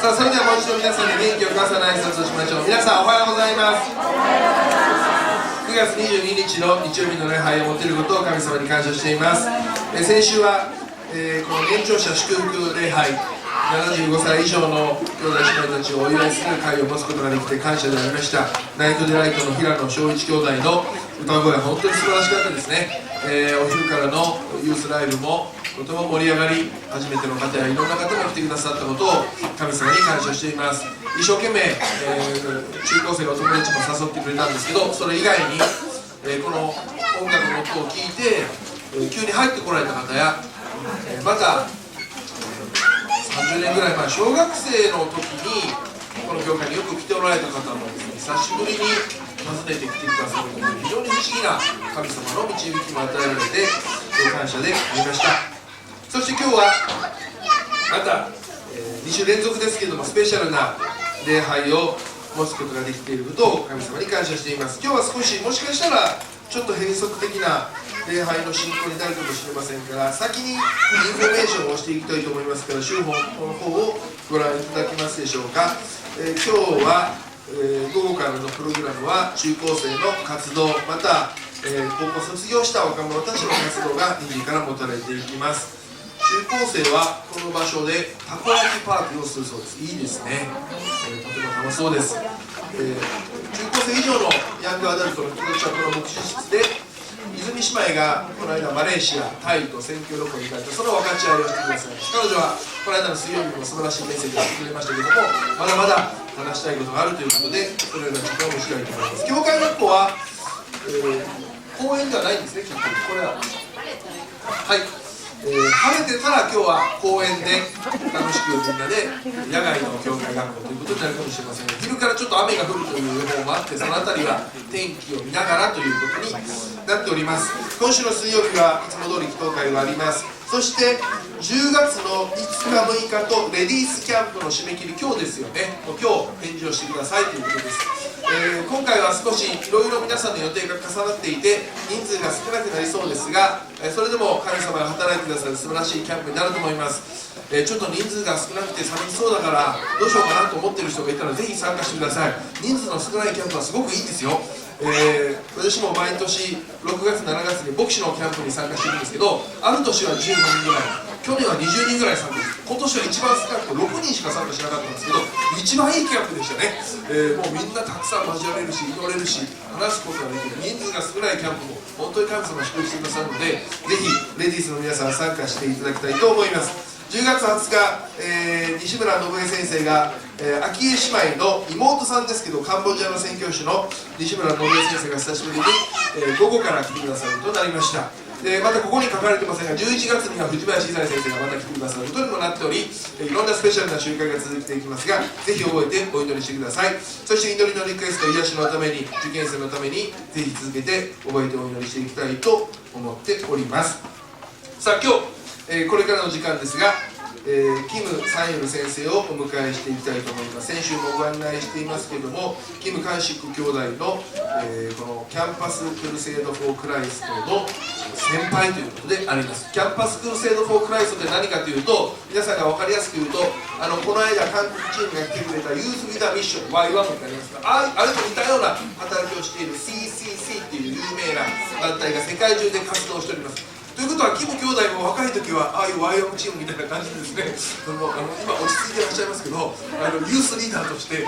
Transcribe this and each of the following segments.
さあ、それではもう一度皆さんに元気を重ね挨拶をしましょう。皆さんおはようございます。9月22日の日曜日の礼拝を持てることを神様に感謝しています。先週は、この年長者祝福礼拝、75歳以上の兄弟姉妹たちをお祝いする会を持つことができて感謝でありました。ナイトデライトの平野翔一兄弟の歌声は本当に素晴らしかったですね。お昼からのユースライブもとても盛り上がり、初めての方やいろんな方が来てくださったことを神様に感謝しています。一生懸命、中高生のお友達も誘ってくれたんですけど、それ以外に、この音楽の音を聴いて、急に入ってこられた方や、また30年ぐらい前、小学生の時にこの教会によく来ておられた方もですね、久しぶりに訪ねてきてくださることで非常に不思議な神様の導きも与えられて感謝でありました。そして今日はまた2週連続ですけれども、スペシャルな礼拝を持つことができていることを神様に感謝しています。今日は少しもしかしたらちょっと変則的な礼拝の進行になるかもしれませんが、先にインフォメーションをしていきたいと思いますから、週報の方をご覧いただけますでしょうか。今日は、午後からのプログラムは中高生の活動、また、高校卒業した若者たちの活動が2時から持たれていきます。中高生はこの場所でたこ焼きパーティーをするそうです。いいですね。とても楽しそうです。中高生以上のヤングアダルトの人たちはこの牧師室で泉姉妹がこの間マレーシア、タイと選挙旅行に行かれて、その分かち合いをしてくださいます。彼女はこの間の水曜日も素晴らしいメッセージをしてくれましたけども、まだまだ話したいことがあるということで、そのような時間をしたいと思います。教会学校は、公園ではないんですね。これははい晴れてたら今日は公園で楽しくみんなで野外の教会学校ということになるかもしれません。昼からちょっと雨が降るという予報もあって、そのあたりは天気を見ながらということになっております。今週の水曜日はいつも通り祈祷会があります。そして10月の5日6日とレディースキャンプの締め切り今日ですよね。もう今日返事をしてくださいということです。今回は少しいろいろ皆さんの予定が重なっていて人数が少なくなりそうですが、それでも神様が働いてくださる素晴らしいキャンプになると思います。ちょっと人数が少なくて寂しそうだからどうしようかなと思っている人がいたらぜひ参加してください。人数の少ないキャンプはすごくいいんですよ。私も毎年6月7月に牧師のキャンプに参加しているんですけど、ある年は15人ぐらい、去年は20人ぐらい参加して、今年は一番少なくて6人しか参加しなかったんですけど、一番いいキャンプでしたね。もうみんなたくさん交われるし祈れるし話すことができる、人数が少ないキャンプも本当に神様が祝福してくださるので、ぜひレディースの皆さん参加していただきたいと思います。10月20日、西村信江先生が、昭恵姉妹の妹さんですけど、カンボジアの宣教師の西村信江先生が久しぶりに、午後から来てくださるとなりました。またここに書かれてませんが、11月には藤林伊先生がまた来てくださることにもなっており、いろんなスペシャルな集会が続いていきますが、ぜひ覚えてお祈りしてください。そして祈りのリクエスト、癒しのために、受験生のためにぜひ続けて覚えてお祈りしていきたいと思っております。さあ今日これからの時間ですが、キム・サンユル先生をお迎えしていきたいと思います。先週もご案内していますけれども、キム・カンシック兄弟の、このキャンパス・クルセード・フォー・クライストの先輩ということであります。キャンパス・クルセード・フォー・クライストって何かというと、皆さんが分かりやすく言うと、この間韓国チームが来てくれたユース・ウィダ・ミッション Y1 ってありますか、あれと似たような働きをしている CCC っていう有名な団体が世界中で活動しております。ということは、キム兄弟も若い時はああいう Y1 チームみたいな感じでですね、今落ち着いていらっしゃいますけど、ユースリーダーとして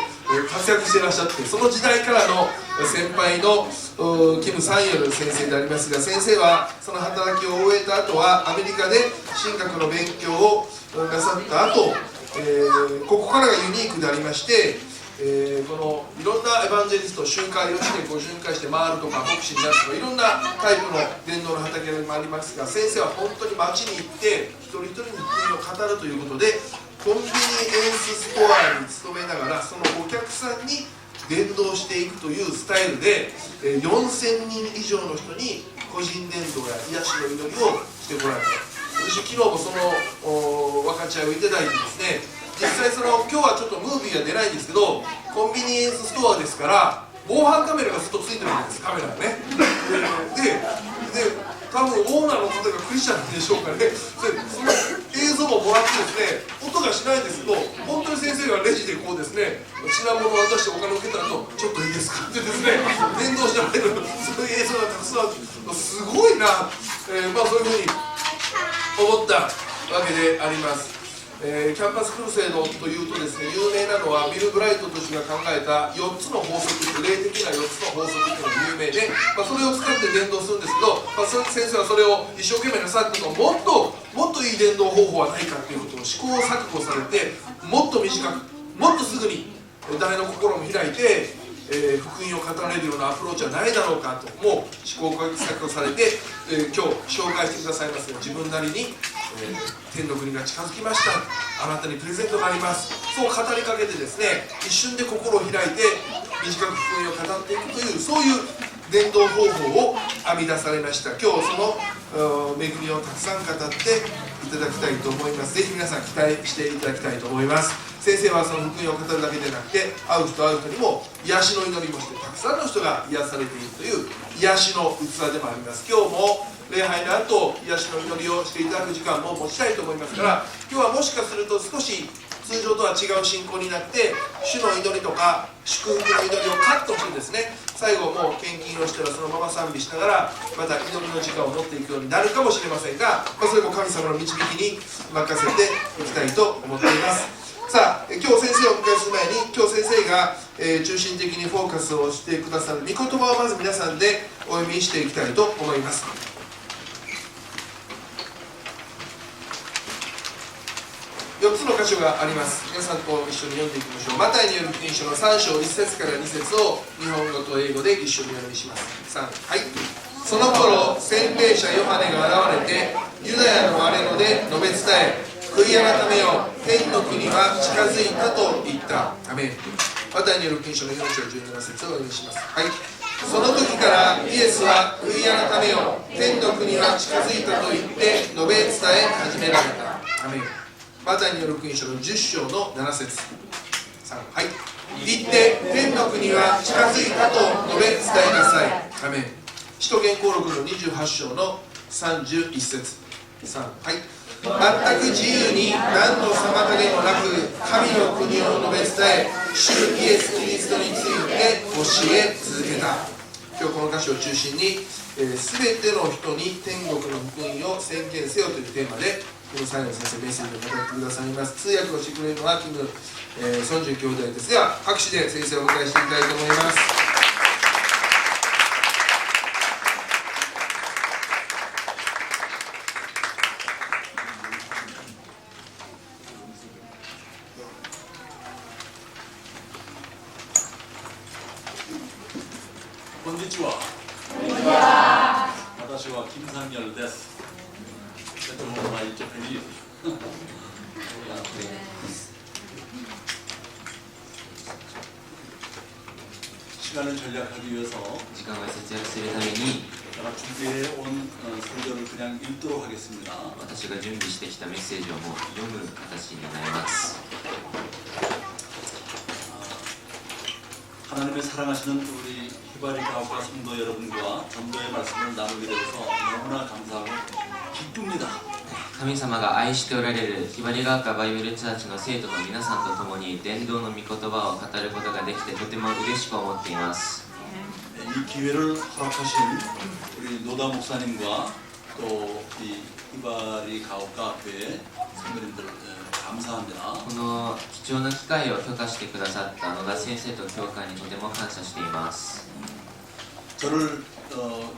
活躍していらっしゃって、その時代からの先輩のキム・サンユル先生でありますが、先生はその働きを終えた後はアメリカで神学の勉強をなさった後、ここからがユニークでありまして、このいろんなエヴァンジェリスト、集会をして巡回して回るとか牧師になるとかいろんなタイプの伝道の畑もありますが、先生は本当に街に行って一人一人に福音を語るということで、コンビニエンスストアに勤めながらそのお客さんに伝道していくというスタイルで、4000人以上の人に個人伝道や癒しの祈りをしてもらった。私昨日もその分かち合いをいただいてですね、実際今日はちょっとムービーは出ないんですけど、コンビニエンスストアですから防犯カメラがずっとついてるんです、カメラがね。で多分オーナーの方がクリスチャンなんでしょうかね。でその映像そばをもらってですね、音がしないんですけど、本当に先生がレジでこうですね、品物を渡してお金を受けた後、ちょっといいですかってですね、連動してられる、そういう映像がたくさんあって、すごいな、そういうふうに思ったわけであります。キャンパスクルセイドというとですね、有名なのはビル・ブライトと氏が考えた4つの法則、霊的な4つの法則というのが有名で、それを使って伝道するんですけど、先生はそれを一生懸命なさってもっといい伝道方法はないかということを試行錯誤されて、もっと短く、もっとすぐに誰の心も開いて、福音を語られるようなアプローチはないだろうかと、もう試行錯誤されて、今日紹介してくださいます自分なりに、天の国が近づきました、あなたにプレゼントがあります、そう語りかけてですね、一瞬で心を開いて短く福音を語っていくという、そういう伝道方法を編み出されました。今日その恵みをたくさん語っていただきたいと思います。ぜひ皆さん期待していただきたいと思います。先生はその福音を語るだけでなくて、会う人にも癒しの祈りもして、たくさんの人が癒されているという癒しの器でもあります。今日も礼拝の後、癒しの祈りをしていただく時間も持ちたいと思いますから、今日はもしかすると少し通常とは違う信仰になって、主の祈りとか祝福の祈りをカットしてですね、最後もう献金をしたらそのまま賛美しながらまた祈りの時間を持っていくようになるかもしれませんが、それも神様の導きに任せていきたいと思っています。さあ、今日先生をお迎えする前に、今日先生が、中心的にフォーカスをしてくださる御言葉をまず皆さんでお読みしていきたいと思います。4つの箇所があります。皆さんと一緒に読んでいきましょう。マタイによる福音書の3章1節から2節を日本語と英語で一緒にお読みします。3、はい。その頃、洗礼者ヨハネが現れて、ユダヤの荒れ野で述べ伝え、悔い改めよ、天の国は近づいたと言った。アメン。マタイによる福音書の4章17節をお読みします。はい。その時からイエスは悔い改めよ、天の国は近づいたと言って述べ伝え始められた。アメン。マタイによる福音書の10章の7節3、はい。言って天の国は近づいたと述べ伝えなさい。アメン。使徒言行録の28章の31節3、はい。全く自由に何の妨げもなく神の国を述べ伝え、主イエス・キリストについて教え続けた。今日この箇所を中心に、全ての人に天国の福音を宣言せよというテーマで、この最後の先生メッセージを語ってくださいます。通訳をしてくれるのはキム・ソンジュン兄弟です。では拍手で先生をお迎えしていきたいと思います。こんにちは。私は金三열です。시간을 절약하기 위해서 時間を節約するために 제가 준비해 온 설교를 그냥 읽도록 하겠습니다. 私が準備してきたメッセージをもう読む形になります。 하나님의 사랑하시는 우리 히바리 가옥과 성도 여러분과 전도의 말씀을 나누게 되어서 너무나 감사하고 기쁩니다. 神様が愛しておられるひばりが丘バイブルチャーチの生徒の皆さんと共に伝道の御言葉を語ることができてとても嬉しく思っています。 이 기회를 허락하신 우리 노다 목사님과 또 이 히바리 가옥과 교회 성도님들 감사합니다. この貴重な機会を許可してくださった野田先生と教会にとても感謝しています。 저를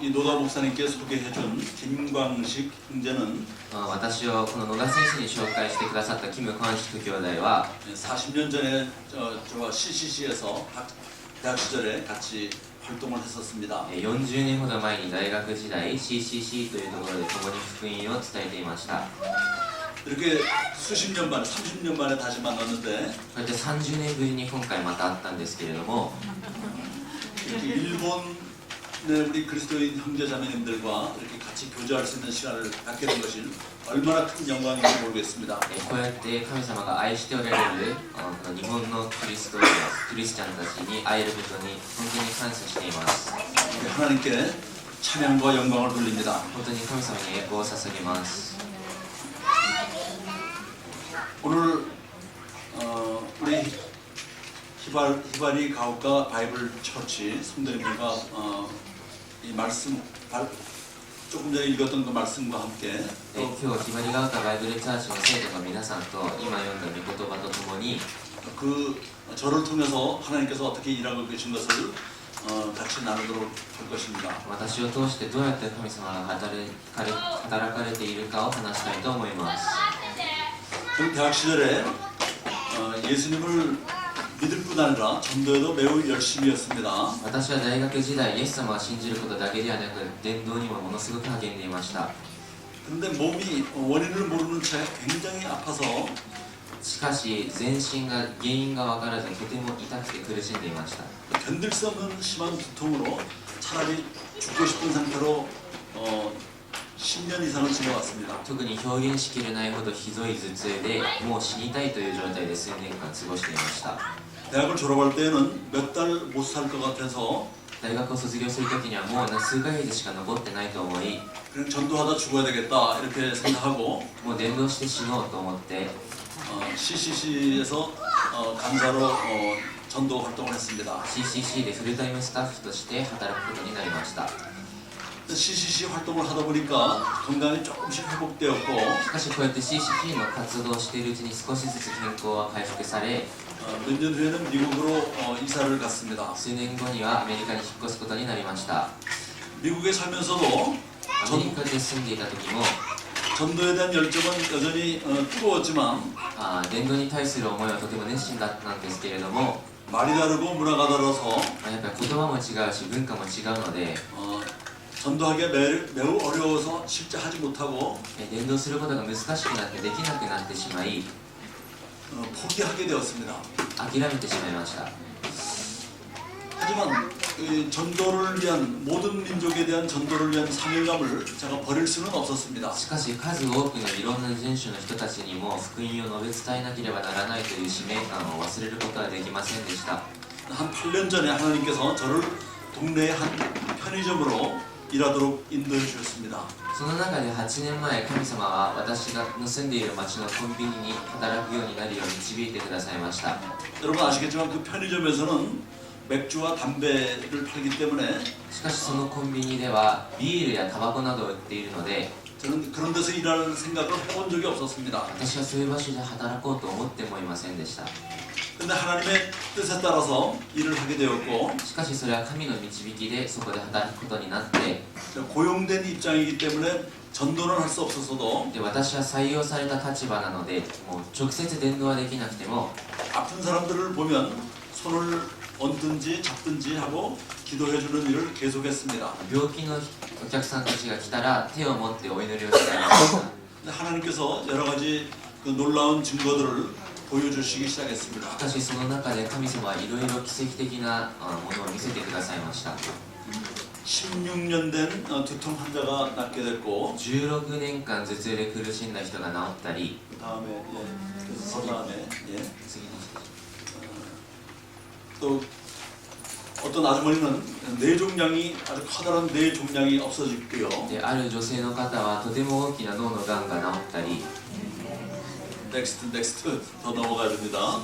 이 노다 목사님께 소개해준 김광식 형제는 私をこの野田先生に紹介してくださったキム・クァンシク兄弟は 40년 전에 저와 CCC에서 대학 시절에 같이 활동을 했었습니다. 40年ほど前に大学時代 CCC というところで共に福音を伝えていました。 이렇게 수십 년 만에 30년 만에 다시 만났는데 こうやって30年ぶりに今回また会ったんですけれども 이렇게 일본의 우리 그리스도인 형제자매님들과 이렇게 같이 교제할 수 있는 시간을 갖게 된 것이 얼마나 큰 영광인지 모르겠습니다. こうやって神様が愛しておられるこの日本のクリスチャンたちに会えることに本当に感謝しています。 하나님께 찬양과 영광을 돌립니다. 本当に神様に栄光を捧げます。 오늘 우리 히바리 가옥과 바이블 처치 성도님들과 이 말씀 조금 전에 읽었던 그 말씀과 함께 今日ひばりが丘バイブルチャーチの生徒の皆さんと今読んだ御言葉とともに 그 저를 통해서 하나님께서 어떻게 일하고 계신 것을 같이 나누도록 할 것입니다. 私を通してどうやって神様が働かれているかを話したいと思います。 저는 대학 시절에 예수님을 믿을 뿐 아니라 전도에도 매우 열심히 했습니다. 私は大学時代イエス様を信じることだけではなく伝道にもものすごく励んでいました。 그런데 몸이 원인을 모르는 채 굉장히 아파서 しかし全身が原因が分からずとても痛くて苦しんでいました。 견딜 수 없는 심한 두통으로 차라리 죽고 싶은 상태로 10년 이상을 지내왔습니다. 特に表現しきれないほどひどい頭痛でもう死にたいという状態で数年間過ごしていました。 대학을 졸업할 때는 몇 달 못 살 것 같아서 大学を卒業する時にはもう数ヶ月しか残ってないと思い 그냥 전도하다 죽어야 되겠다 이렇게 생각하고 もう伝道して死のうと思って CCC에서 강사로 전도 활동을 했습니다. CCC でフルタイムスタッフとして働くことになりました。 CCC 활동을 하다 보니까 건강이 조금씩 회복되었고 しかしこうやって CCC の活動をしているうちに少しずつ健康は回復され 몇 년 후에는 미국으로 이사를 갔습니다. 数年後にはアメリカに引っ越すことになりました。 미국에 살면서도 アメリカで住んでいた時も 전도에 대한 열정은 여전히 뜨거웠지만 伝道に対する思いはとても熱心だったんですけれども 말이 다르고 문화가 달라서 やっぱり言葉も違うし文化も違うので 전도하기가 매우 어려워서 실제 하지 못하고 伝道することが難しくなってできなくなってしまい 포기하게 되었습니다. 諦めてしまいました。 하지만 이 전도를 위한 모든 민족에 대한 전도를 위한 사명감을 제가 버릴 수는 없었습니다. しかし数多くのいろんな人種の人たちにも福音を述べ伝えなければならないという使命感を忘れることはできませんでした。 한 8년 전에 하나님께서 저를 동네의 한 편의점으로 일하도록 인도해 주셨습니다. その中で8年前神様は私が住んでいる町のコンビニに働くようになるよう導いてくださいました。 여러분 아시겠지만 그 편의점에서는 맥주와 담배를 팔기 때문에 しかしそのコンビニではビールやタバコなどを売っているので 저는 그런 데서 일할 생각을 해본 적이 없었습니다. 私はそういう場所で働こうと思ってもいませんでした。 근데 하나님의 뜻에 따라서 일을 하게 되었고 しかしそれは神の導きでそこで働くことになって 고용된 입장이기 때문에 전도는 할 수 없었어도 で私は採用された立場なのでもう直接伝道はできなくても 아픈 사람들을 보면 손을 얹든지 잡든지 하고 기도해주는 일을 계속했습니다. 病気のお客さんたちが来たら手を持ってお祈りをしていました。 근데 하나님께서 여러 가지 그 놀라운 증거들을 보여주시기 시작했습니다. しかしその中で神様はいろいろ奇跡的なものを見せてくださいました。 16년 된 두통 환자가 낫게 됐고 16年間頭痛で苦しんだ人が治ったり 그 다음에 그 다음에 次の人 또 어떤 아주머니는 뇌종양이 아주 커다란 뇌종양이 없어졌고요. である女性の方はとても大きな脳のがんが治ったり 넥스트 더 넘어가야 됩니다.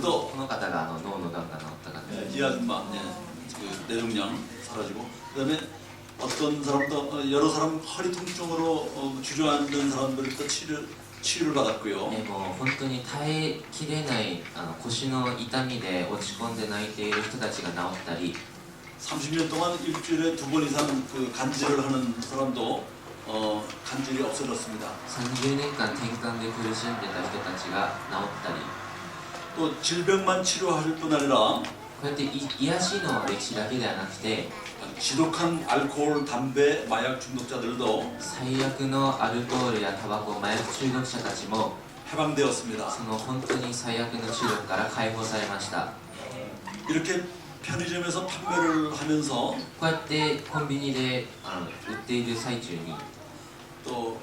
또 この方が脳のがんが治った方 이 아줌마 그 뇌종양 사라지고 그다음에 어떤 사람도 여러 사람 허리 통증으로 주저앉는 사람들이 또 치료를 받았고요. もう本当に耐えきれない腰の痛みで落ち込んで泣いている人たちが治ったり 30년 동안 일주일에 2번 이상 그 간질을 하는 사람도 간질이 없어졌습니다. 30年間転換で苦しんでた人たちが治ったり 또 질병만 치료할 뿐 아니라 こうやって癒しの歴史だけではなくて 지독한 알코올, 담배, 마약 중독자들도 最悪のアルコールやタバコ、麻薬中毒者たちも 해방되었습니다. その本当に最悪の中毒から解放されました。 이렇게 편의점에서 판매를 하면서 こうやってコンビニで売っている最中に 또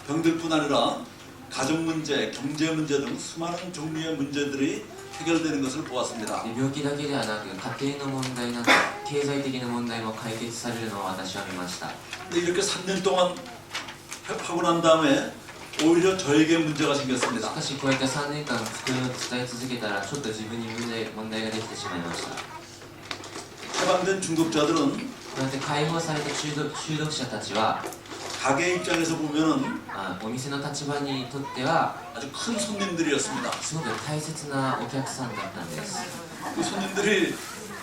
병들뿐 아니라 가정 문제, 경제 문제 등 수많은 종류의 문제들이 해결되는 것을 보았습니다. で病気だけではなく家庭の問題など経済的な問題も解決されるのを私は見ました。 근데 이렇게 3년 동안 하고 난 다음에 오히려 저에게 문제가 し 생겼습니다. かしこうやって3年間福音を伝え続けたらちょっと自分に問題ができてしまいました。こ 해방된 중독자들은 うやって解放された中毒者たちは 가게 입장에서 보면은 お店の立場にとっては 아주 큰 손님들이었습니다. すごく大切なお客さんだったんです。 그 손님들이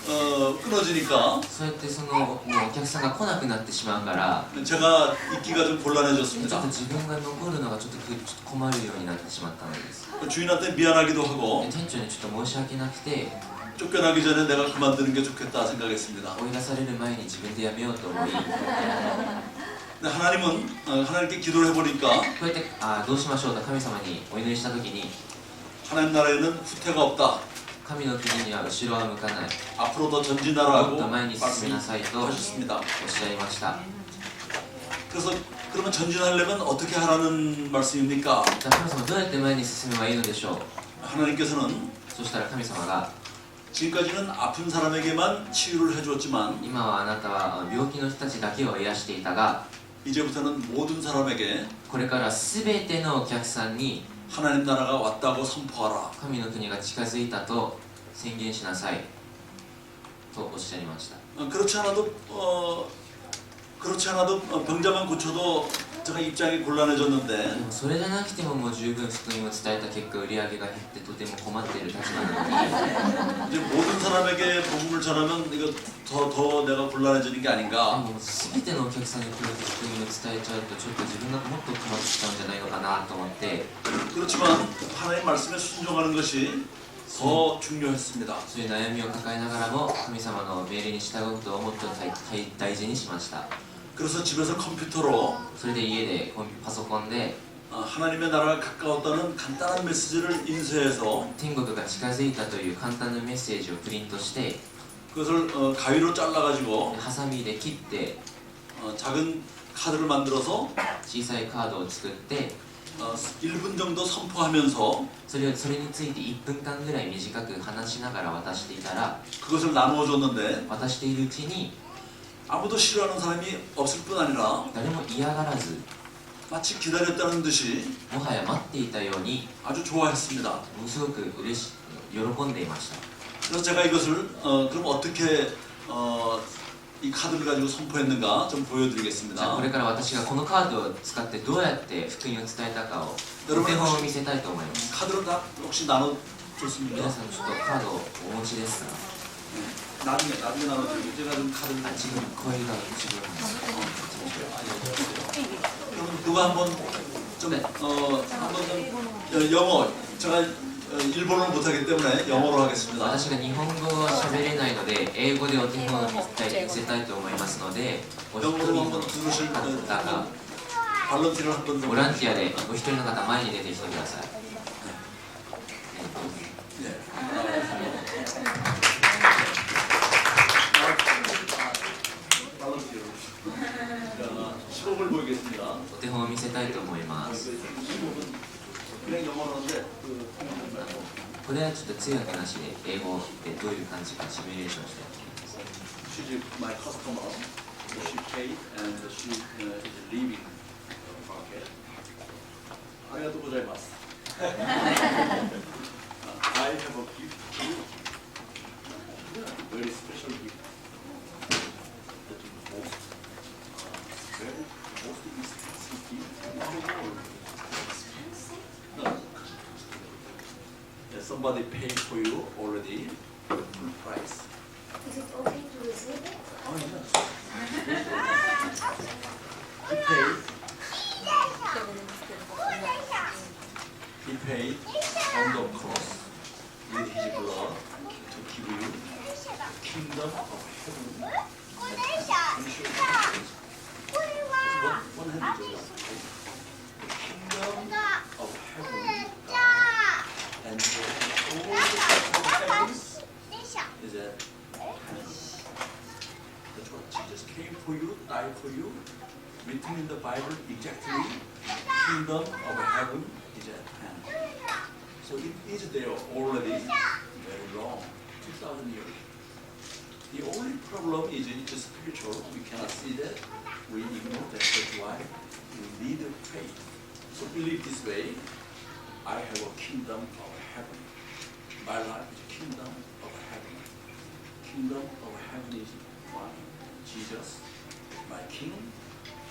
끊어지니까 そうやってもうお客さんが来なくなってしまうから 제가 있기가 좀 ちょっ 곤란해졌습니다. と自分が残るのがちょっと困るようになってしまったのです。 주인한테 미안하기도 で 하고 店長にちょっと申し訳なくて 쫓겨나기 전에 내가 그만두는 게 좋겠다 생각했습니다. 追い出される前に自分でやめようと思い、 근데 하나님은 하나님께 기도를 해보니까 こうやってどうしましょうと神様にお祈りした時に 하나님 나라에는 후퇴가 없다. 神の国には後ろは向かない、 앞으로 더 もっ 전진하라고 と前に進みなさいとおっ 말씀하셨습니다. しゃいました。 그래서 그러면 전진하려면 어떻게 하라는 말씀입니까? じゃあ神様どうやって前に進めばいいのでしょう。 하나님께서는 そしたら神様が 지금까지는 아픈 사람에게만 치유를 해주었지만 今はあなたは病気の人たちだけを癒していたが 이제부터는 모든 사람에게 これから全てのお客さんに 하나님 나라가 왔다고 선포하라. 神の国が近づいたと宣言しなさいとおっしゃいました。 그렇지 않아도 병자만 고쳐도 제가 입장이 곤란해졌는데 でもそれじゃなくてももう十分福音を伝えた結果売り上げが減ってとても困っている立場なのに 이제 모든 사람에게 복음을 전하면 이거 더 내가 곤란해지는 게 で 아닌가. も全てのお客さんにこれ福音を伝えちゃうとちょっと自分がもっと困ってきちゃうんじゃないのかなと思って 그렇지만 하나님 말씀에 순종하는 것이 더 중요했습니다. そういう悩みを抱えながらも神様の命令に従うことをもっと大事にしました。 그래서 집에서 컴퓨터로 それで家でパソコンで 하나님의 나라가 가까웠다는 간단한 메시지를 인쇄해서 天国が近づいたという簡単なメッセージをプリントして 그것을 가위로 잘라가지고 ハサミで切って 작은 카드를 만들어서 小さいカードを作って 1분 정도 선포하면서 それについて1分間ぐらい短く話しながら渡していたら 그것을 나누어 줬는데 渡しているうちに 아무도 싫어하는 사람이 없을 뿐 아니라 誰も嫌がらず 마치 기다렸다는 듯이 もはや待っていたように 아주 좋아했습니다. ものすごく喜んでいました。 그래서 제가 이것을 그럼 어떻게 이 카드를 가지고 선포했는가 좀 じゃあ 보여드리겠습니다. これから私がこのカードを使ってどうやって福音を伝えたかをお手本を見せたいと思います。 카드를 다 혹시 나눠줬습니까? 皆さんちょっとカードをお持ちですか？ 나중에 나눠드리고 제가 좀 카드를 自分声が自分です。 그럼 누가 한번 좀 네. 한번 좀 영어 제가 일본어를 못하기 때문에 영어로 하겠습니다. 私が日本語は喋れないので英語でお手本を見せたいと思いますので、お一 영어로 人 한번 の 들으실 方が 발런티를 한번 ボランティアでお一人の方前に出てきてください。 네. 발런티로 시범을 보이겠습니다. お手本を見せたいと思います。 그냥 영어로 하는데 これはちょっと通訳なしで英語でどういう感じかシミュレーションしてやってみます。 She's my customer. She paid and she is leaving market. ありがとうございます。I have a gift for you. Very special gift. That is most expensive gift in the world. No. Somebody paid for you already. Full price. Is it okay to receive it? Oh yes. He paid. He paid on the cross with his blood to give you the kingdom of heaven. One hand is the kingdom of heaven, and all the heavens is at hand. That's what Jesus came for you, died for you. Written in the Bible exactly, kingdom of heaven is at hand. So it is there already, very long, 2,000 years. The only problem is it's spiritual. We cannot see that. we ignore that. That's why we need faith. So believe this way. I have a kingdom of heaven. My life is kingdom of heaven. Kingdom of heaven is one. Jesus, my king.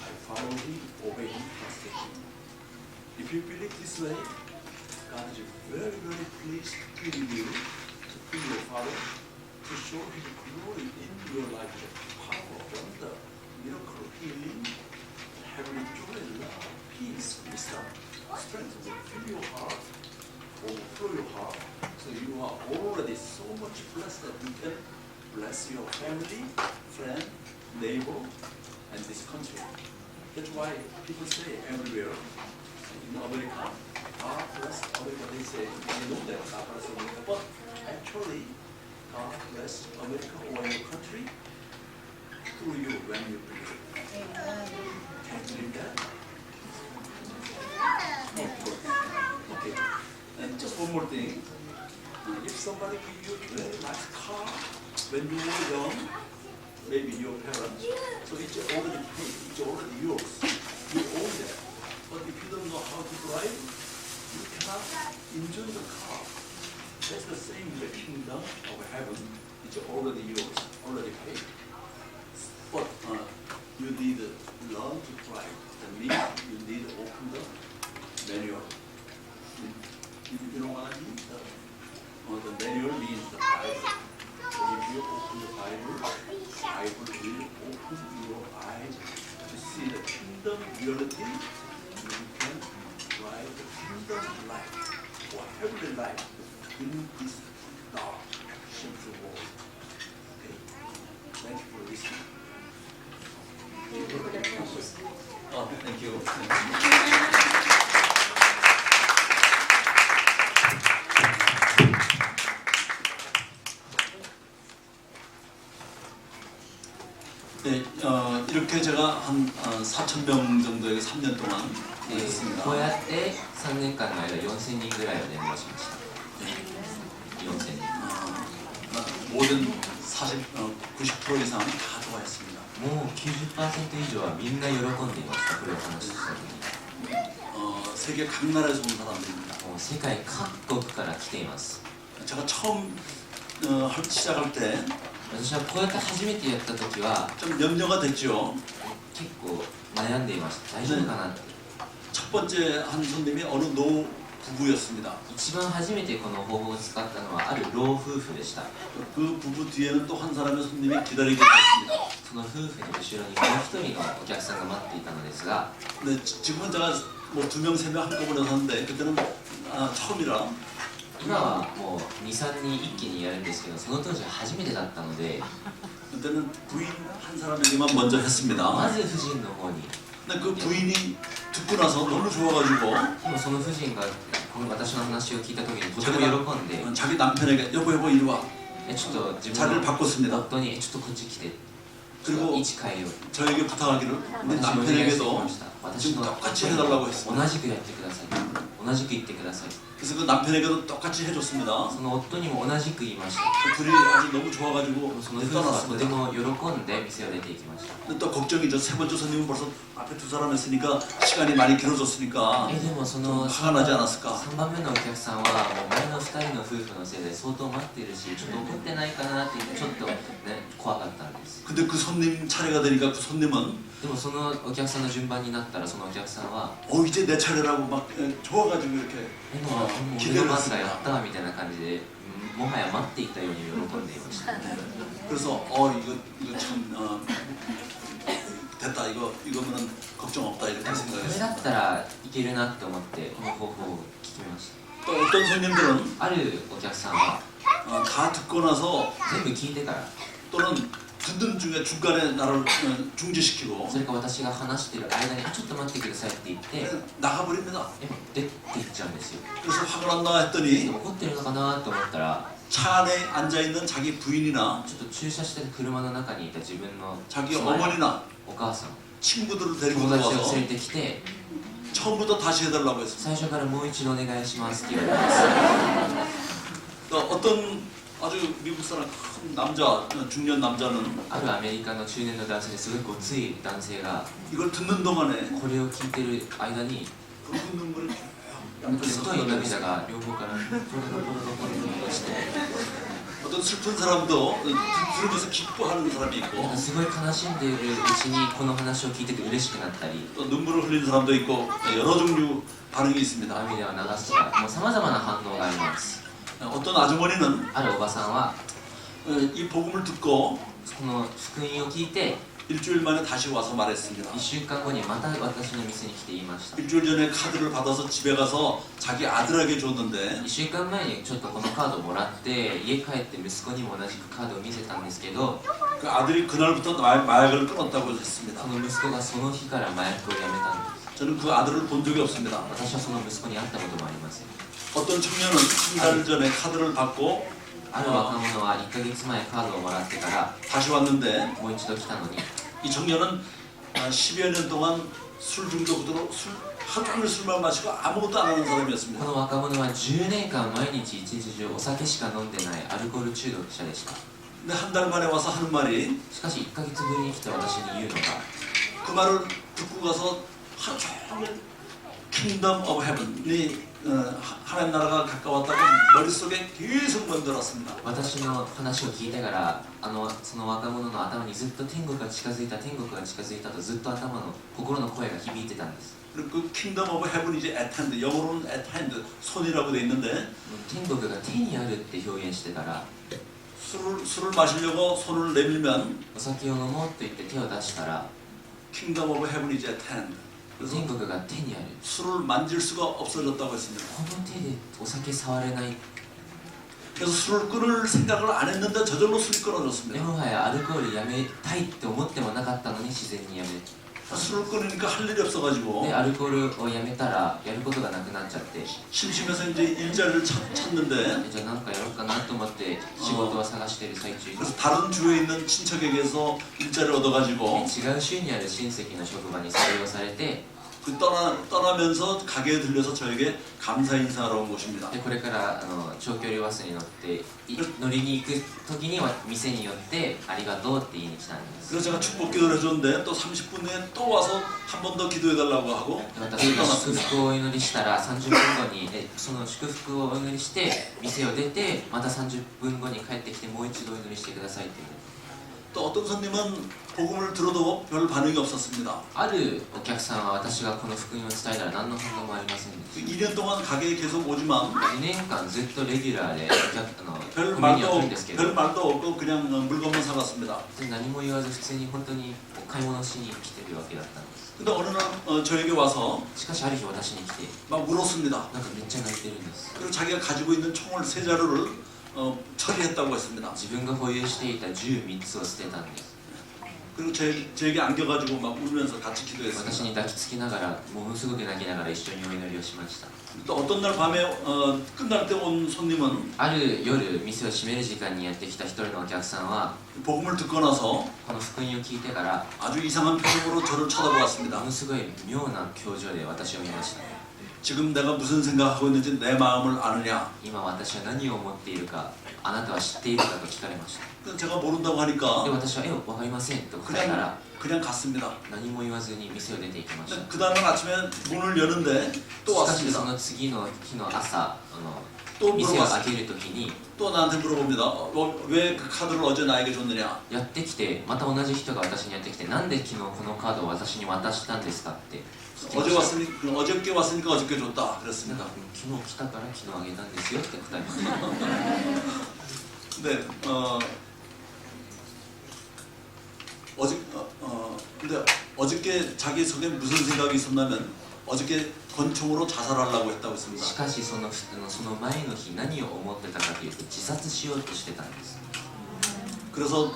I follow him, obey him, trust him. If you believe this way, God is very, very pleased to fill you, to fill your Father, to show His glory in your life, the power, wonder, miracle, healing, heavenly joy, love, peace, wisdom, strength will fill your heart, overflow your heart. So you are already so much blessed that you can bless your family, friend, neighbor, and this country. That's why people say everywhere, in America, God bless America, they say, they know that God bless America, but actually, God bless America or your country through you when you believe. Can you believe that? Okay. And just one more thing. If somebody give you a very nice car when you were young, maybe your parents, so it's already paid, it's already yours. You own that. But if you don't know how to drive, you cannot enjoy the car. That's the same in the kingdom of heaven. It's already yours, already paid. But you need to learn to drive. That means you need to open the manual. You know what I mean? The manual means the Bible. So if you open the Bible will open your eyes to see the kingdom reality. You can drive the kingdom life or heavenly life in this dark, shameful world. Okay? Thank you for listening. Oh, thank you. 네, 이렇게 제가 한 4,000명 정도에게 3년 동안 했습니다. こうやって3年間の間4000人ぐらいを伝道しました。4000人。 모든 90% 이상은 다 좋아했습니다. もう 90% 以上はみんな喜んでいました。これを話した時に。 세계 각 나라에서 온 사람들입니다. もう世界各国から来ています。 제가 처음 시작할 때 私はこうやって初めてやった時は 좀 염려가 됐죠. 結構悩んでいました。大丈夫かなって。 첫 번째 한 손님이 어느 노 부부였습니다. 一番初めてこの方法を使ったのはある老夫婦でした。 그 부부 뒤에는 또 한 사람의 손님이 기다리고 있었습니다. その夫婦の後ろにもう一人のお客さんが待っていたのですが、 네, 지금은 제가 뭐 2명, 3명 한꺼번에 하는데 그때는 처음이라 今はもう 2,3 人一気にやるんですけど、その当時は初めてだったので 그때는 부인 한 사람에게만 먼저 ま 했습니다. ず夫人の方に。 근데 그 부인이 듣고 나서 너무 좋아가지고 でもその夫人がこの私の話を聞いた時にとても喜んで、 자기 남편에게 여보 이리 와 ちょっと自分 자리를 の 바꿨습니다. 夫にちょっとこっち来て、 그리고 位置変えよう。 저에게 부탁하기를 우리 私にお願いしてき 남편에게도 ました。私 지금 の 똑같이 해달라고 同 했습니다. じくやってください。同じく言ってください。 그래서 그 남편에게도 똑같이 해줬습니다. その夫にも同じく言いました。 그 둘이 아주 너무 좋아가지고 その夫婦はとて 떠났습니다. も喜んで店を出て行きました。 근데 또 걱정이죠. 세 번째 손님은 벌써 앞에 두 사람 했으니까 시간이 많이 길어졌으니까 でもそ 좀 の 화가 나지 않았을까. 3番目のお客さんはもう前の2人の夫婦のせいで相当待っているし、ちょっと怒ってないかなって言ってちょっとね怖かったんです。 근데 그 손님 차례가 되니까 그 손님은 でもそのお客さんの順番になったらそのお客さんは 이제 내 차례라고 막 좋아가지고 이렇게 もう俺の番だやったみたいな感じで、もはや待っていたように喜んでいました。 그래서 이거 참 됐다 이거면은 걱정 없다 이렇게 これ 생각했어요. だったらいけるなって思ってこの方法を聞きまし 또 어떤 손님들은 た。あるお客さんは 다 듣고 나서 全部聞いてから、 또는 듣는 중에 중간에 나를 중지시키고 それか私が話してる間にちょっと待ってくださいって言って 나가버립니다. 出ていっちゃうんですよ。 그래서 화가 났나 했더니 怒ってるのかなと思ったら、 차 안에 앉아있는 자기 부인이나 ちょっと駐車してる車の中にいた自分の 자기 妻や 어머니나 お母さん、 친구들을 데리고 友達を 들어와서 連れてきて、 처음부터 다시 해달라고 했습니다. 最初からもう一度お願いしますって言われます。 또 어떤 아주 미국 사람 큰 남자, 중년 남자는 あるアメリカの中年の男性ですごいごつい男性が 이걸 듣는 동안에 これを聞いてる間に 붉은 눈물이 なんか太い涙が両方からポロポロポロポロとして 어떤 슬픈 사람도 들으면서 기뻐하는 사람이 なん 있고 かすごい悲しんでいるうちにこの話を聞いてて嬉しくなったり 또 눈물을 흘리는 사람도 있고 여러 종류 반응이 있습니다. 涙を流すとかもうさまざまな反応があります 어떤 아주머니는 あるおばさんは 이 복음을 듣고 この福音を聞いて 일주일 만에 다시 와서 말했습니다. 1週間後にまた私の店に来て言いました 일주일 전에 카드를 받아서 집에 가서 자기 아들에게 줬는데 1週間前にちょっとこのカードをもらって家帰って息子にも同じくカードを見せたんですけど 그 아들이 그날부터 마약을 끊었다고 했습니다. その息子がその日から麻薬をやめたんです 저는 그 아들을 본 적이 없습니다. 私はその息子に会ったこともありません 어떤 청년은 한 달 전에 카드를 받고 ある若者は1ヶ月前カードをもらってから 다시 왔는데 もう一度来たのに 이 청년은 10여 년 동안 술 중독으로 하루 종일 술만 마시고 아무것도 안 하는 こ 사람이었습니다. の若者は10年間毎日一日中お酒しか飲んでないアルコール中毒者でした 근데 한 달 만에 와서 하는 말이 しかし1ヶ月ぶりに来て私に言うのが 그 말을 듣고 가서 하루 종일 킹덤 오브 헤븐이 하나님 나라가 가까웠다고 머릿속에 계속 맴돌았습니다. 私の話を聞いてからその若者の頭にずっと天国が近づいたとずっと頭の心の声が響いてたんです 그리고 그 킹덤 오브 헤븐이 이제 at hand, 영어로는 at hand, 손이라고 돼 있는데 天国が手にあるって表現してたら 술을 마시려고 손을 내밀면 お酒を飲もうと言って手を出したら 킹덤 오브 헤븐이 이제 at hand. 그래서 天国が手にある 술을 만질 수가 없어졌다고 했습니다. この手でお酒触れない 그래서 술을 끊을 생각을 안 했는데 저절로 술이 で 끊어졌습니다. もはやアルコールやめたいって思ってもなかったのに自然にやめ 술을 끊으니까 할 일이 없어가지고 でアルコールをやめたらやることがなくなっちゃって 심심해서 이제 일자리를 찾는데 じゃあなんかやろうかなと思って仕事を探している最中に 그래서 다른 주에 있는 친척에게서 일자리를 얻어가지고 違う州にある親戚の職場に採用されて 그 떠나면서 가게에 들려서 저에게 감사 인사하러 온 곳입니다. でこれから長距離バスに乗って乗りに行く時には店に寄ってありがとうって言いに来たんです 그래서 제가 축복 기도를 해줬는데 또 30분 후에 또 와서 한 번 더 기도해달라고 하고 私が祝 떠났습니다. 福をお祈りしたら30分後にその祝福をお祈りして店を出てまた30分後に帰ってきてもう一度お祈りしてくださいっていう 또 어떤 손님은 복음을 들어도 별 반응이 없었습니다. あるお客さんは私がこの福音を伝えたら何の反応もありませんでし 2년 동안 가게에 계속 오지만 た2年間ずっとレギュラーで별 コミュニを取るん 말도 ですけど 별 말도 없고 그냥 물건만 사갔습니다. 何も言わず普通に本当に買い物しに来てるわけだったんです 근데 어느 날 저에게 와서 しかしある日私に来て 막 울었습니다. なんかめっちゃ泣いてるんです 그리고 자기가 가지고 있는 총을 3자루를 처리했다고 했습니다. 自分が保有していた銃3つを捨てたんです 그리고 제게 안겨가지고 막 울면서 같이 私 기도했습니다. に抱きつきながらものすごく泣きながら一緒にお祈りをしました 또 어떤 날 밤에 끝날 때 온 손님은 ある夜店を閉める時間にやってきた一人のお客さんは 복음을 듣고 나서 この福音を聞いてから 아주 이상한 표정으로 저를 쳐다보았습니다. ものすごい妙な表情で私を見ました 지금 내가 무슨 생각하고 있는지 내 마음을 아느냐? 今私は何を思っているかあなたは知っているかと聞かれました 그래서 제가 모른다고 하니까 で私はわかりませんと答えたら 그냥 갔습니다. 何も言わずに店を出て行きました 그 다음날 아침에 문을 여는데 또 しかしそ 왔습니다. の次の日の朝 또 店を 물어봤습니다. 開けるときに 또 나한테 물어봅니다. 왜 그 카드를 어제 나에게 줬느냐? やってきてまた同じ人が私にやってきてなんで昨日このカードを私に渡したんですかって聞きま 어제 した 어저께 왔으니까 어저께 줬다 なん 그랬습니다. か昨日来たから昨日あげたんですよって答えました 근데 근데 어저께 자기 속에 무슨 생각이 있었냐면 어저께 권총으로 자살하려고 했다고 し 했습니다. かしその前の日何を思ってたかというと自殺しようとしてたんです 그래서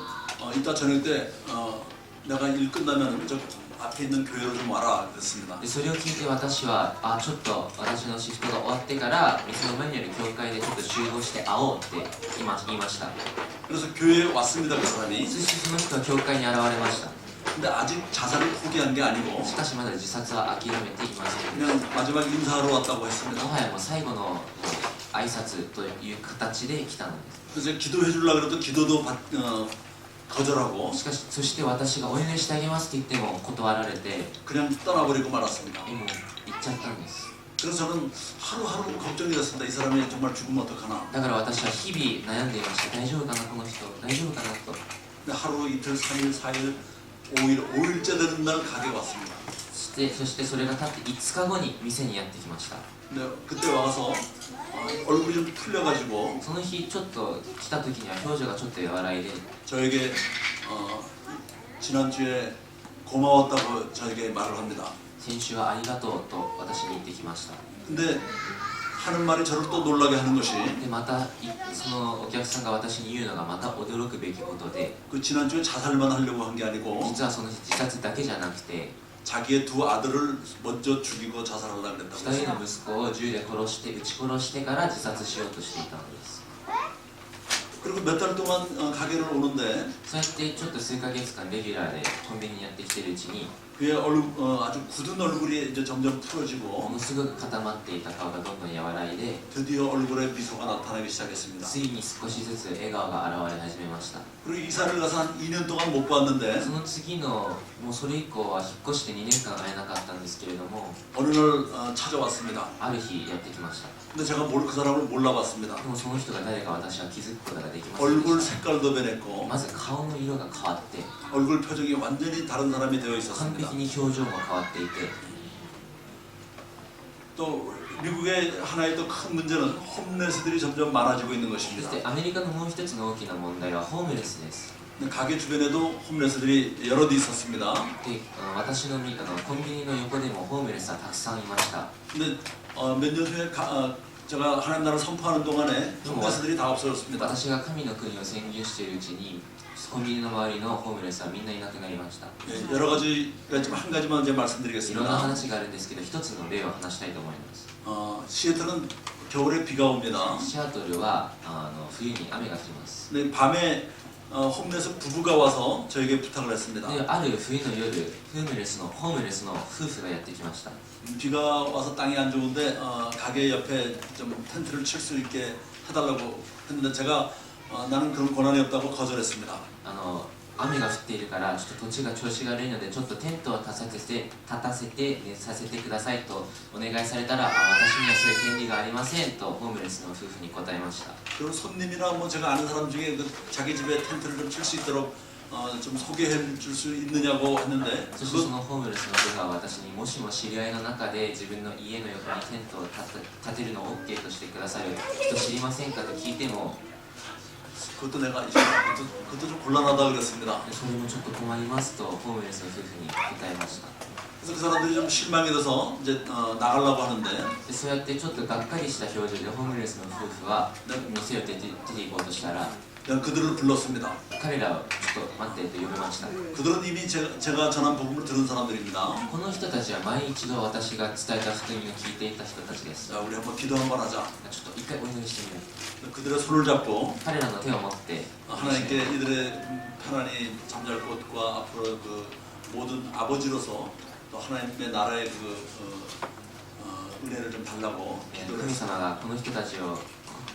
이따 저녁 때 내가 일 끝나면 저 앞에 있는 교회로 좀 와라 그랬습니다. でそれを聞いて私はちょっと私のシフトが終わってから店の前にある教会でちょっと集合して会おうって言いました 그래서 교회에 왔습니다 그 사람이. そしてその人は教会に現れました 근데 아직 자살을 포기한 게 아니고 しかしまだ自殺は諦めていません 그냥 마지막 인사하러 왔다고 했습니다. もはやもう最後の挨拶という形で来たので 그래서 기도해 주려고 그래도 기도도 거절하고 す。しかしそして私がお祈りしてあげますって言っても断られて 그냥 떠나버리고 말았습니다. もう行っちゃったんです。 그래서 저는 하루하루 걱정이 됐습니다. 이 사람이 정말 죽으면 어떡하나. だから私は日々悩んでいました。大丈夫かなこの人、大丈夫かなと。 근데 하루 이틀 3일 4일 5일째 되는 날 가게 왔습니다. そしてそれが経って5日後に店にやってきました。 근데 그때 와서 얼굴이 좀 풀려가지고 その日ちょっと来た時には表情がちょっと和らいで 저에게 지난주에 고마웠다고 저에게 말을 합니다. 先週はありがとうと私に言ってきました。 근데 하는 말이 저를 또 놀라게 하는 것이 でまたそのお客さんが私に言うのがまた驚くべきことで 그 지난주에 자살만 하려고 한 게 아니고 実はその日自殺だけじゃなくて 자기의 두 아들을 먼저 죽이고 자살하려고 2 그랬다고 人 했어요. の息子を銃で殺して撃ち殺してから自殺しようとしていたのです。 그리고 몇 달 동안 가게를 오는데 そうやってちょっと数ヶ月間レギュラーでコンビニにやってきてるうちに 그의 아주 굳은 얼굴이 이제 점점 も 풀어지고 のすごく固まっていた顔がどんどん和らいで 드디어 얼굴에 미소가 나타나기 시작했습니다. ついに少しずつ笑顔が現れ始めました。 그리고 이사를 가서 한 2년 동안 못 봤는데 その次のもうそれ以降は引っ越して2年間会えなかったんですけれども 어느 날 찾아왔습니다. ある日やってきました。 근데 제가 그 사람을 몰라봤습니다. でもその人が誰か私は気づくことができません 얼굴 でした。 색깔도 변했고 まず顔の色が変わって 얼굴 표정이 완전히 다른 사람이 되어 完 있었습니다. 璧に表情も変わっていて 또 미국의 하나의 또 큰 문제는 홈레스들이 점점 많아지고 있는 そ 것입니다. してアメリカのもう一つの大きな問題はホームレスです。 가게 주변에도 홈레스들이 여럿 있었습니다. で私の見コンビニの横でもホームレスはたくさんいました。 근데 몇 년 후에 제가 하나님 나라를 선포하는 동안에 홈레스들이 다 없어졌습니다. 私が神の国を宣言しているうちにコンビニの周りのホームレスはみんないなくなりました。 여러 가지가 있지만 한 가지만 이제 いろんな 말씀드리겠습니다. 話があるんですけど一つの例を話したいと思います。 시애틀은 겨울에 비가 옵니다. シアトルは冬に雨が降ります。 근데 밤에 홈레스 부부가 와서 저에게 부탁을 했습니다. である冬の夜ホームレスの夫婦がやってきました。 비가 와서 땅이 안 좋은데 가게 옆에 좀 텐트를 칠 수 있게 해달라고 했는데 제가 나는 그런 권한이 없다고 거절했습니다. 雨が降っているからちょっと土地が調子が悪いのでちょっとテントを立たせて寝させてくださいとお願いされたら私にはそういう権利がありませんとホームレスの夫婦に答えました。 그리고 손님이나 뭐 제가 아는 사람 중에 자기 집에 텐트를 좀 칠 수 있도록 좀 소개해 줄 수 있느냐고 했는데 そしてそのホームレスの夫婦は私にもしも知り合いの中で自分の家の横にテントを立てるのを OK としてくださる人知りませんかと聞いても 그것도 내가 그것도 좀 곤란하다 그랬습니다. それもちょっと困りますとホームレスの夫婦に答えました。 그래서 그 사람들이 좀 실망이 돼서 이제 나가려고 하는데 でそうやってちょっとがっかりした表情でホームレスの夫婦は店を出ていこうとしたら 그냥 그들을 불렀습니다. 彼らをちょっと待ってと呼びました。 그들은 이미 제가 전한 복음을 들은 사람들입니다. この人たちは毎一度私が伝えた福音を聞いていた人たちです。 자, 우리 한번 기도 한번 하자. ちょっと一回お祈りしてみよう。 그들의 손을 잡고 彼らの手を持って 하나님께 이들의 편안히 잠잘 곳과 앞으로 그 모든 아버지로서 또 하나님의 나라의 은혜를 좀 달라고 기도를 神 했습니다. 様がこの人たちを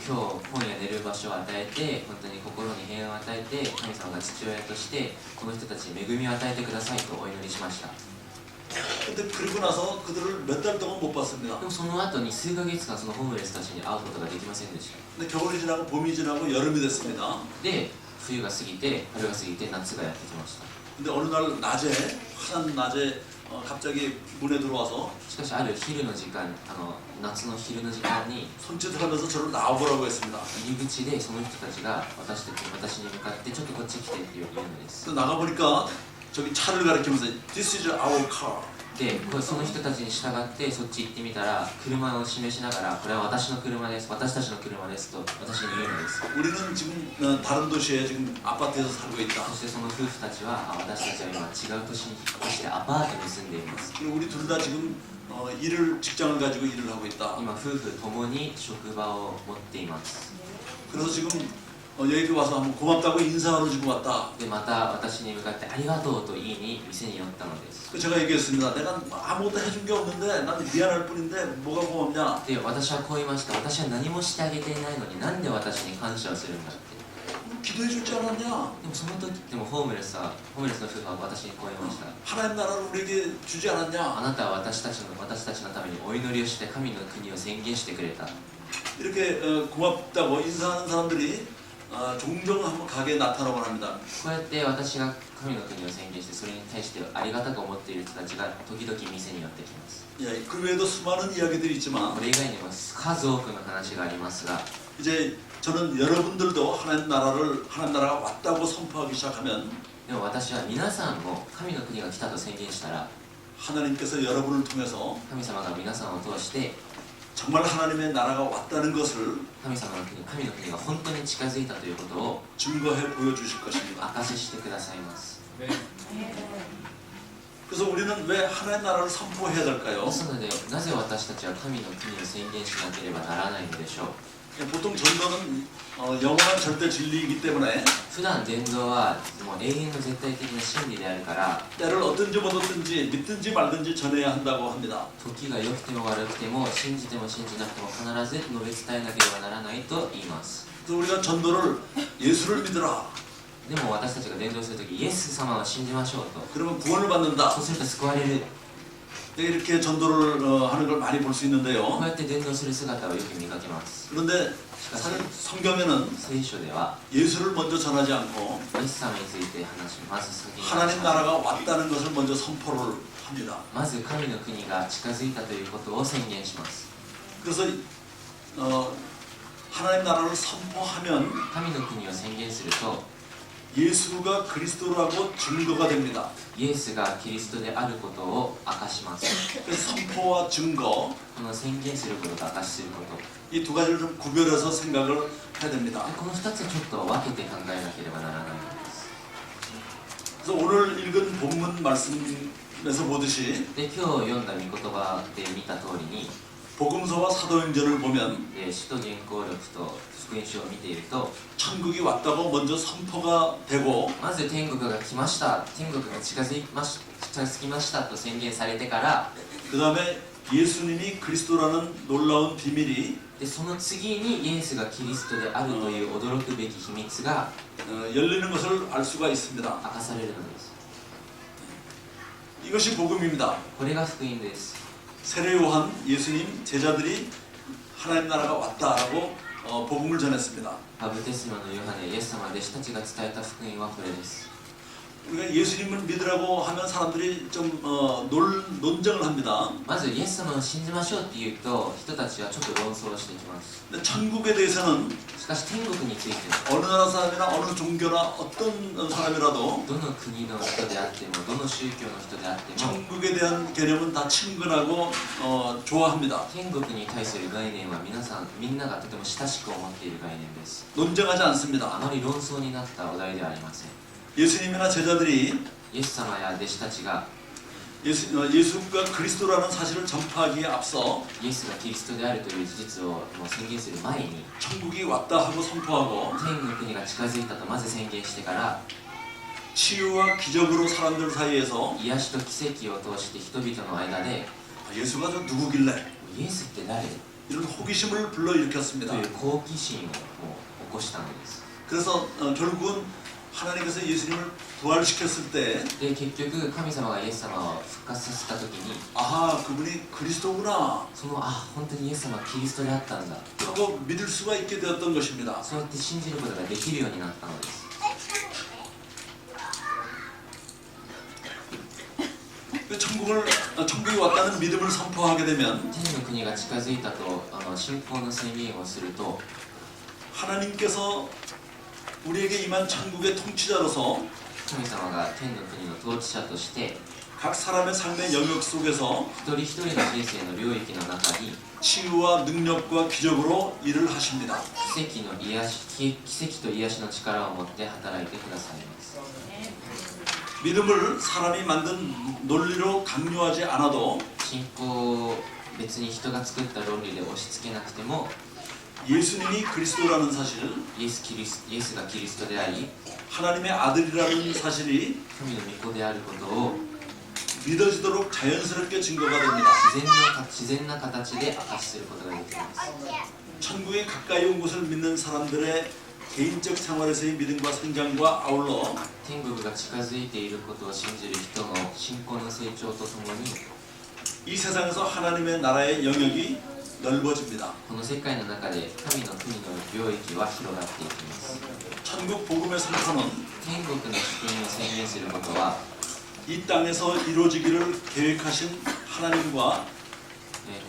今夜寝る場所を与えて本当に心に平安を与えて神様が父親としてこの人たちに恵みを与えてくださいとお祈りしました。 근데 그리고 나서 그들을 몇 달 동안 못 봤습니다. でもその後に数ヶ月間そのホームレスたちに会うことができませんでした。 근데 겨울이 지나고 봄이 지나고 여름이 됐습니다. で冬が過ぎて春が過ぎて夏がやってきました。 근데 어느 날 낮에 환한 낮에 갑자기 문에 들어와서 しかしある昼の時間夏の昼の時間に 손짓을 하면서 저를 나와보라고 했습니다. 入り口でその人たちが私に向かってちょっとこっち来てって言うのです。 또 나가보니까 저기 차를 가리키면서 This is our car. でその人たちに従ってそっち行ってみたら車を示しながらこれは私の車です私たちの車ですと私に言うのです。 우리는 지금 다른 도시에 지금 아파트에서 살고 있다. そしてその夫婦たちは私たちは今違う都市に引っ越してアパートに住んでいます。 그리고 우리 둘 다 지금 직장을 가지고 일을 하고 있다. 今夫婦ともに職場を持っています。 그래서 지금 여기 와서 한번 고맙다고 인사하러 주고 왔다. でまた私に向かってありがとうと言いに店に寄ったのです。 제가 얘기했습니다. 내가 아무것도 해준 게 없는데 난 미안할 뿐인데 뭐가 고맙냐? で私はこう言いました。私は何もしてあげていないのになんで私に感謝をするんだって。 기도해 주지 않았냐? でもその時でもホームレスの夫婦は私にこう言いました。 하나님 나라를 우리에게 주지 あ 않았냐? なたは私たちのためにお祈りをして神の国を宣言してくれた。 이렇게 고맙다고 인사하는 사람들이 종종 한번 가게에 나타나곤 합니다. こうやって私が神の国を宣言してそれに対してありがたく思っている人たちが時々店に寄ってきます。 예, 그 외에도 수많은 이야기들이 있지만 これ以外にも数多くの話がありますが、 이제 저는 여러분들도 하나님 나라가 왔다고 선포하기 시작하면 でも私は皆さんも神の国が来たと宣言したら 하나님께서 여러분을 통해서 神様が皆さんを通して 정말 하나님의 나라가 왔다는 것을 神の国が本当に近づいたということを 증거해 보여주실 것입니다. 証ししてくださいます。 그래서 우리는 왜 하나님 나라를 선포해야 될까요? ですのでなぜ私たちは神の国を宣言しなければならないのでしょう。 보통 전도는 영원한 절대 진리이기 때문에 普段伝道はもう永遠の絶対的な真理であるから 때를 얻든지 못 얻든지 믿든지 말든지 전해야 한다고 합니다. 時が良くても悪くても信じても信じなくても必ず述べ伝えなければならないと言います。 그래서 우리가 전도를 예수를 믿으라. でも私たちが伝道するときイエス様を信じましょうと 그러면 구원을 받는다. そうすると救われる 이렇게 전도를 하는 걸 많이 볼 수 こう 있는데요. やって伝道する姿をよく見かけます。 그런데 사실 성경에는 聖書では 예수를 먼저 전하지 않고 イエス様について話します。先に 하나님 나라가 왔다는 것을 먼저 선포를 합니다. まず神の国が近づいたということを宣言します。 그래서 하나님 나라를 선포하면 神の国を宣言すると 예수가 그리스도라고 증거가 됩니다. イエスがキリストであることを明かします。 그래서 선포와 증거 この宣言することと明かしすること、 이 두 가지를 좀 구별해서 생각을 해야 됩니다. この2つちょっと分けて考えなければならないのです。 그래서 오늘 읽은 본문 말씀에서 보듯이 で今日読んだ御言葉で見た通りに 복음서와 사도행전을 보면 使徒原稿録と福音書を見ていると 천국이 왔다고 먼저 선포가 되고 まず天国が来ました、天国が近づきましたと宣言されてから 그 다음에 예수님이 그리스도라는 놀라운 비밀이 でその次にイエスがキリストであるという驚くべき秘密が 열리는 것을 알 수가 있습니다. 明かされるのです。 이것이 복음입니다. これが福音です。 세례 요한 예수님 제자들이 하나님 나라가 왔다라고 복음을 전했습니다. バプテスマのヨハネ、イエス様弟子たちが伝えた福音はこれです。 우리가 예수님을 믿으라고 하면 사람들이 좀 논쟁을 합니다. まずイエス様を信じましょうって言うと人たちはちょっと論争してきます。 근데 천국에 대해서는 しかし天国について 어느 나라 사람이나 어느 종교나 어떤 사람이라도 どの国の人であってもどの宗教の人であっても 천국에 대한 개념은 다 친근하고 좋아합니다. 天国に対する概念はみんながとても親しく思っている概念です。 논쟁하지 あ 않습니다. まり論争になったお題ではありません。 예수님이나 제자들이 イエス様や弟子たちが 예수가 그리스도라는 사실을 전파하기에 앞서 イエスがキリストであるという事実をもう宣言する前に 천국이 왔다 하고 선포하고 天の国が近づいたとまず宣言してから 치유와 기적으로 사람들 사이에서 癒しと奇跡を通して人々の間で 예수가 저 누구길래 イエスって誰 이런 호기심을 불러일으켰습니다. という好奇心を起こしたのです。 그래서 결국은 하나님께서 예수님을 부활시켰을 때 で結局神様がイエス様を復活させた時に 아하 그분이 그리스도구나 その本当にイエス様はキリストであったんだ 하고 믿을 수가 있게 되었던 것입니다. そうやって信じることができるようになったのです。 천국이 왔다는 믿음을 선포하게 되면 天の国が近づいたと信仰の宣言をすると 하나님께서 우리에게 임한 천국의 통치자로서 神様が天の国の統治者として 각 사람의 삶의 영역 속에서 一人一人の人生の領域の中に 치유와 능력과 기적으로 일을 하십니다. 奇跡と癒しの力を持って働いてくださいます。 믿음을 사람이 만든 논리로 강요하지 않아도 信仰を別に人が作った論理で押し付けなくても 예수님이 그리스도라는 사실, イエスがキリストであり 하나님의 아들이라는 사실이 神の御子であることを 믿어지도록 자연스럽게 증거가 됩니다. 自然な形で証しすることができます。 천국에 가까이 온 것을 믿는 사람들의 개인적 생활에서의 믿음과 성장과 아울러 天国が近づいていることを信じる人の信仰の成長とともに 이 세상에서 하나님의 나라의 영역이 넓어집니다. この世界の中で神の国の領域は広がっていきます。 천국 복음의 선포는 天国の福音を宣言することは 이 땅에서 이루어지기를 계획하신 하나님과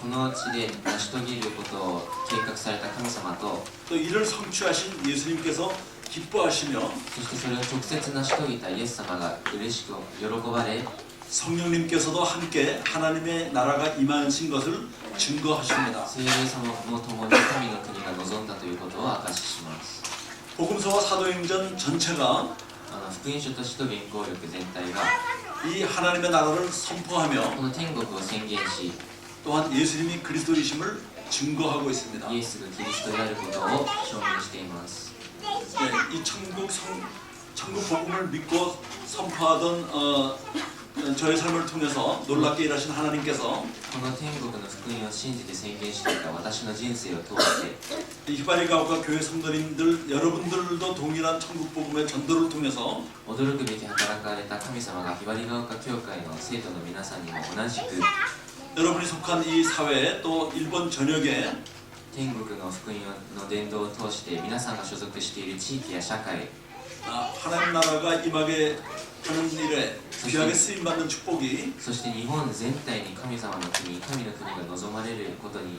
この地で成し遂げることを計画された神様と 또 이를 성취하신 예수님께서 기뻐하시며 そしてそれを直接成し遂げたイエス様が嬉しく喜ばれ 성령님께서도 함께 하나님의 나라가 임하신 것을 증거하십니다. 聖霊様も共に神の国が望んだということを証しします。 복음서와 사도행전 전체가 福音書と使徒原稿力全体が 이 하나님의 나라를 선포하며 この天国を宣言し 또한 예수님이 그리스도이심을 증거하고 있습니다. イエスがキリストであることを証明しています。 이 천국 복음을 믿고 선포하던 저의 삶을 통해서 놀랍게 일하신 하나님께서 この天国の福音を信じて宣言していた私の人生を通して 이 히바리 가옥과 교회 성도님들 여러분들도 동일한 천국 복음의 전도를 통해서 驚くべき働かれた神様がひばりが丘教会の生徒の皆さんにも同じく 여러분이 속한 이 사회에 또 일본 전역에 天国の福音の伝道を通して皆さんが所属している地域や社会 하나님 나라가 임하게 하는 일에 귀하게 쓰임받는 축복이 そして日本全体に神様の国神の国が望まれることに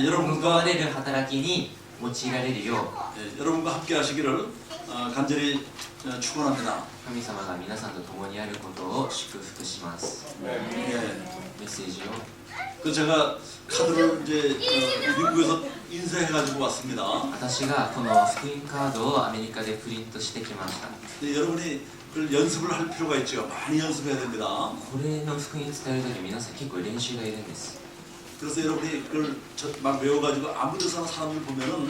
여러분과 望まれる働きに用いられるよう 여러분과 함께 하시기를 간절히 축원합니다. 神様が皆さんと共にあることを祝福します。 예. メッセージを 그 제가 카드를 이제 미국에서 인쇄해가지고 왔습니다. 私がこの福音カードをアメリカでプリントしてきました。 여러분이 그걸 연습을 할 필요가 있죠. 많이 연습해야 됩니다. これの福音伝えるとき皆さん結構練習がいるんです。 그래서 여러분이 그걸 막 외워가지고 아무 데서나 사람들 보면은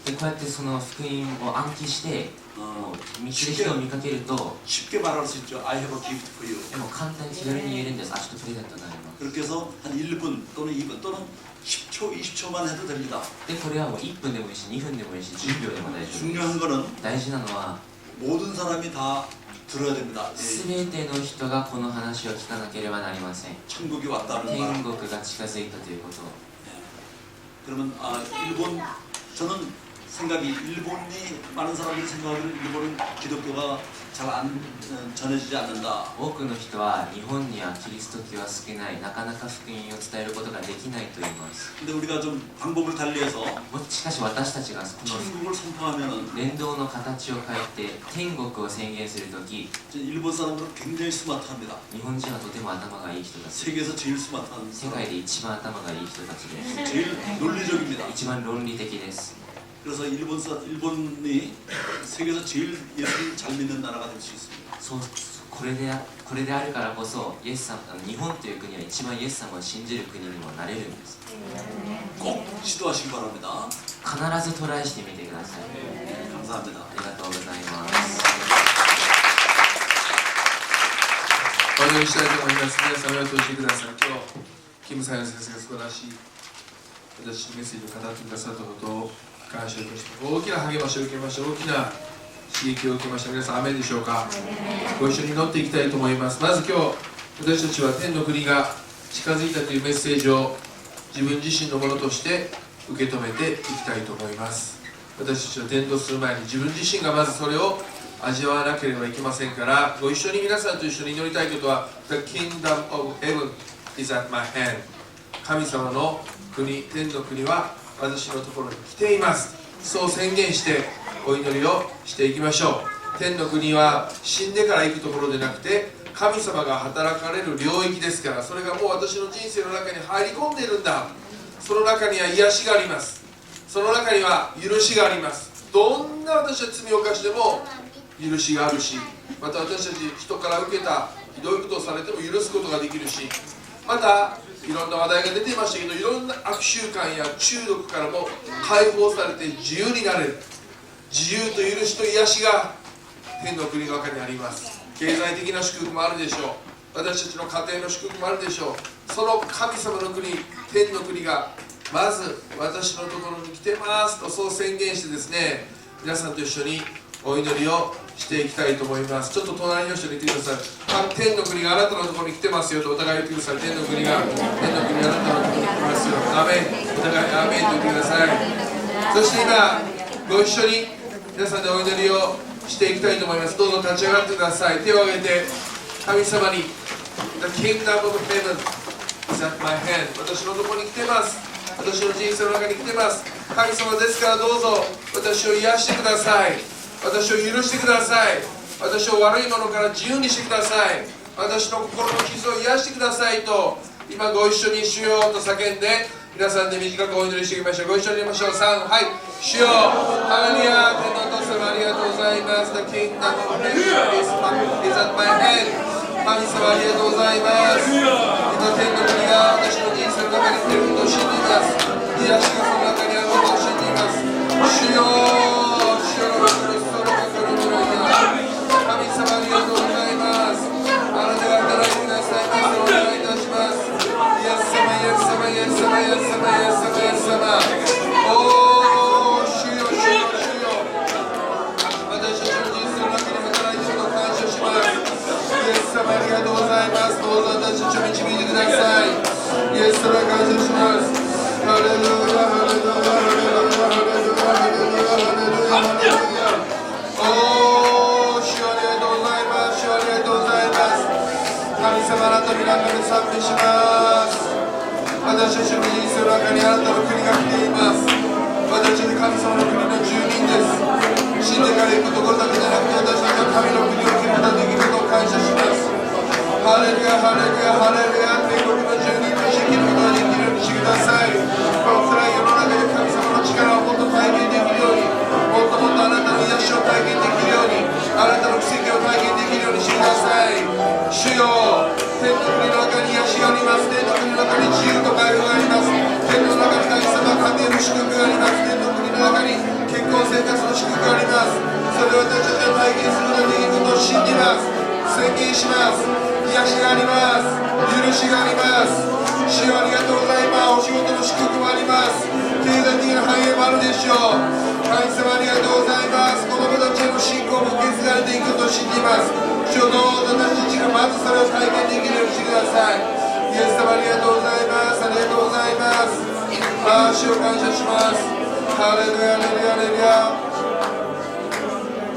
でこうやってその福音を暗記してもう道で人を見かけると 쉽게 말할 수 있죠. I have a gift for you. でも簡単に気軽に言えるんです。あ、ちょっとプレゼントになります。 그렇게 해서 한 1분 또는 2분 또는 10초, 20초만 해도 됩니다. でこれはもう1分でもいいし2分でもいいし10秒でも大丈夫。 중요한 거는 大事なのは 모든 사람이 다 들어야 됩니다. 全ての人がこの話を聞かなければなりません。 천국이 왔다는 天 말. 国が近づいたということ。 그러면 일본 저는 생각이 일본이 많은 사람들이 생각하기를 일본은 기독교가 잘 안 전해지지 않는다. 多くの人は日本にはキリスト教は少ない、なかなか福音を伝えることができないと言います。 근데 우리가 좀 방법을 달리해서 しかし私たちがこの 천국을 선포하면은 伝道の形を変えて天国を宣言するとき、 일본 사람들은 굉장히 스마트합니다. 日本人はとても頭がいい人たち、 세계에서 제일 스마트한 世界で一番頭がいい人たちです。 제일 논리적입니다. 一番論理的です。 그래서 일본이 세계에서 제일 예수를 잘 믿는 나라가 될 수 있습니다. そうこれであるからこそイエス様日本という国は一番イエス様を信じる国にもなれるんです。 꼭 시도하시기 바랍니다. 必ずトライしてみてください。 감사합니다. ありがとうございます。お祈りしたいと思います。皆さんお祈りしてください。今日キム・サイン先生が素晴らしい私のメッセージを語ってくださったことを感謝いたします。大きな励ましを受けました。大きな刺激を受けました。皆さんアメンでしょうか。ご一緒に祈っていきたいと思います。まず今日私たちは天の国が近づいたというメッセージを自分自身のものとして受け止めていきたいと思います。私たちは伝道する前に自分自身がまずそれを味わわなければいけませんから、ご一緒に皆さんと一緒に祈りたいことは The kingdom of heaven is at my hand。 神様の国、天の国は私のところに来ています。そう宣言してお祈りをしていきましょう。天の国は死んでから行くところでなくて、神様が働かれる領域ですから、それがもう私の人生の中に入り込んでいるんだ。その中には癒しがあります。その中には許しがあります。どんな私は罪を犯しても許しがあるし、また私たち人から受けたひどいことをされても許すことができるし、またいろんな話題が出ていましたけど、いろんな悪習慣や中毒からも解放されて自由になれる、自由と許しと癒しが天の国の中にあります。経済的な祝福もあるでしょう。私たちの家庭の祝福もあるでしょう。その神様の国、天の国がまず私のところに来てますとそう宣言してですね、皆さんと一緒にお祈りをしていきたいと思います。ちょっと隣の人に言ってください。天の国があなたのところに来てますよとお互い言ってください。天の国があなたのところに来てますよ。アメン。お互いアメンと言ってください。そして今ご一緒に皆さんでお祈りをしていきたいと思います。どうぞ立ち上がってください。手を挙げて神様に The kingdom of heaven is at my hand。 私のところに来てます。私の人生の中に来てます。神様ですからどうぞ私を癒してください。私を許してください。私を悪いものから自由にしてください。私の心の傷を癒してくださいと今ご一緒に主よと叫んで皆さんで短くお祈りしていきましょう。ご一緒に言いましょう。3、はい。主よ、ハレルヤ、天のお父様ありがとうございます。The kingdom of heaven is at my hand。 神様ありがとうございます。今天の国が私の人生の中に来ていることを信じます。癒しがその中にあることを信じます。主よ、主よ、神様ありがとうございます。あなたが働いてくださいます。お願いいたします。イエス様、イエス様、イエス様、イエス様、イエス様、イエス様。おー、主よ、主よ、主よ。私たちの人生の中に働いていることを感謝します。イエス様ありがとうございます。どうぞ私たちを導いてください。イエス様感謝します。ハレルヤ、ハレルヤ、ハレルヤ、ハレルヤ、ハレルヤ、ハレルヤ、ハレルヤ。おー、主ありがとうございます。主ありがとうございます。神様あなたの皆で賛美します。私たちの人生の中にあなたの国が来ています。私たち神様の国の住民です。死んでから行くところだけじゃなくて私たちは神の国を決めたということを感謝します。ハレルヤ、ハレルヤ、ハレルヤ。天国の住人として生きることができるようにしてください。この暗い世の中で神様の力をもっと体験できるように、もっともっとあなたの癒しを体験できるように、あなたの奇跡を体験できるようにしてください。主よ、天の国の中に癒しがあります。天の国の中に自由と解放があります。天の中に神様家庭の祝福があります。天の国の中に結婚生活の祝福があります。それを私たちは体験することができることを信じます。宣言します。癒しがあります。許しがあります。主よありがとうございます。お仕事の祝福もあります。経済的な繁栄もあるでしょう。神様ありがとうございます。子供たちへの信仰も受け継がれていくことを信じます。主よどうぞ私たちがまずそれを体験できるようにしてください。イエス様ありがとうございます。ありがとうございます。主を感謝します。ハレルヤ、ハレルヤ、ハレルヤ。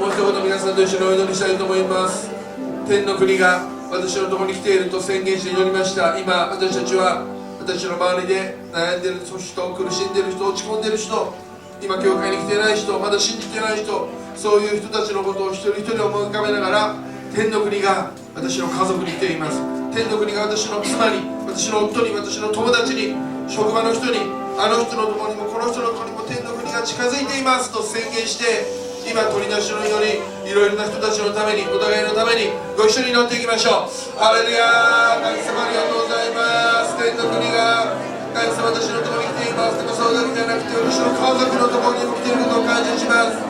もう一言皆さんと一緒にお祈りしたいと思います。天の国が私のところに来ていると宣言して祈りました。今私たちは私の周りで悩んでいる人、苦しんでいる人、落ち込んでいる人、今教会に来ていない人、まだ信じていない人、そういう人たちのことを一人一人思い浮かべながら、天の国が私の家族に来ています。天の国が私の妻に、私の夫に、私の友達に、職場の人に、あの人のところにもこの人のところにも天の国が近づいていますと宣言して、今取り出しのようにいろいろな人たちのために、お互いのためにご一緒に祈っていきましょう。ハレルヤ、神様ありがとうございます。天の国が神様私のところに来ていますとか、そうだけじゃなくて私の家族のところにも来ていることを感謝します。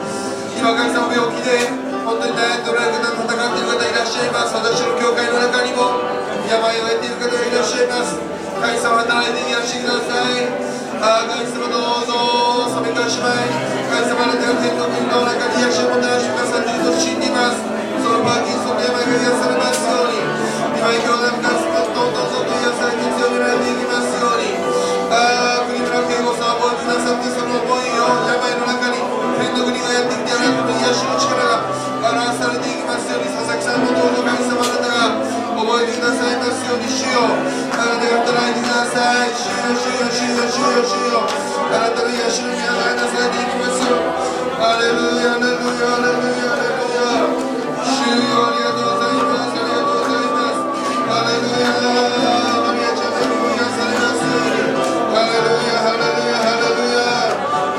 今神様病気で本当に悩んでおられる方、戦っている方いらっしゃいます。私の教会の中にも病を得ている方がいらっしゃいます。神様働いて癒してください。神様どうぞそめかしまい、神様あなたが天の国の中に癒しをもたらしてくださっていると信じます。そのパーキンソンの病が癒されますように、今今日なんかどんどん癒されて強められていきますように、国村慶吾さんを覚えてくださって、その思いを病の中に天の国がやってきてあなたの癒しの力が表されていきますように、佐々木さんもどうぞ神様あなたが覚えてくださいますように、主よあなたが働いてください。主よ主よ主よ主よ主よ、あなたの癒しの宮がなされていきますよ。ハレルヤ、ハレルヤ、ハレルヤ、ハレルヤ。主よありがとうございます。ありがとうございます。ハレルヤ、マリアちゃんの身を癒されますように。ハレルヤ、ハレルヤ、ハレルヤ。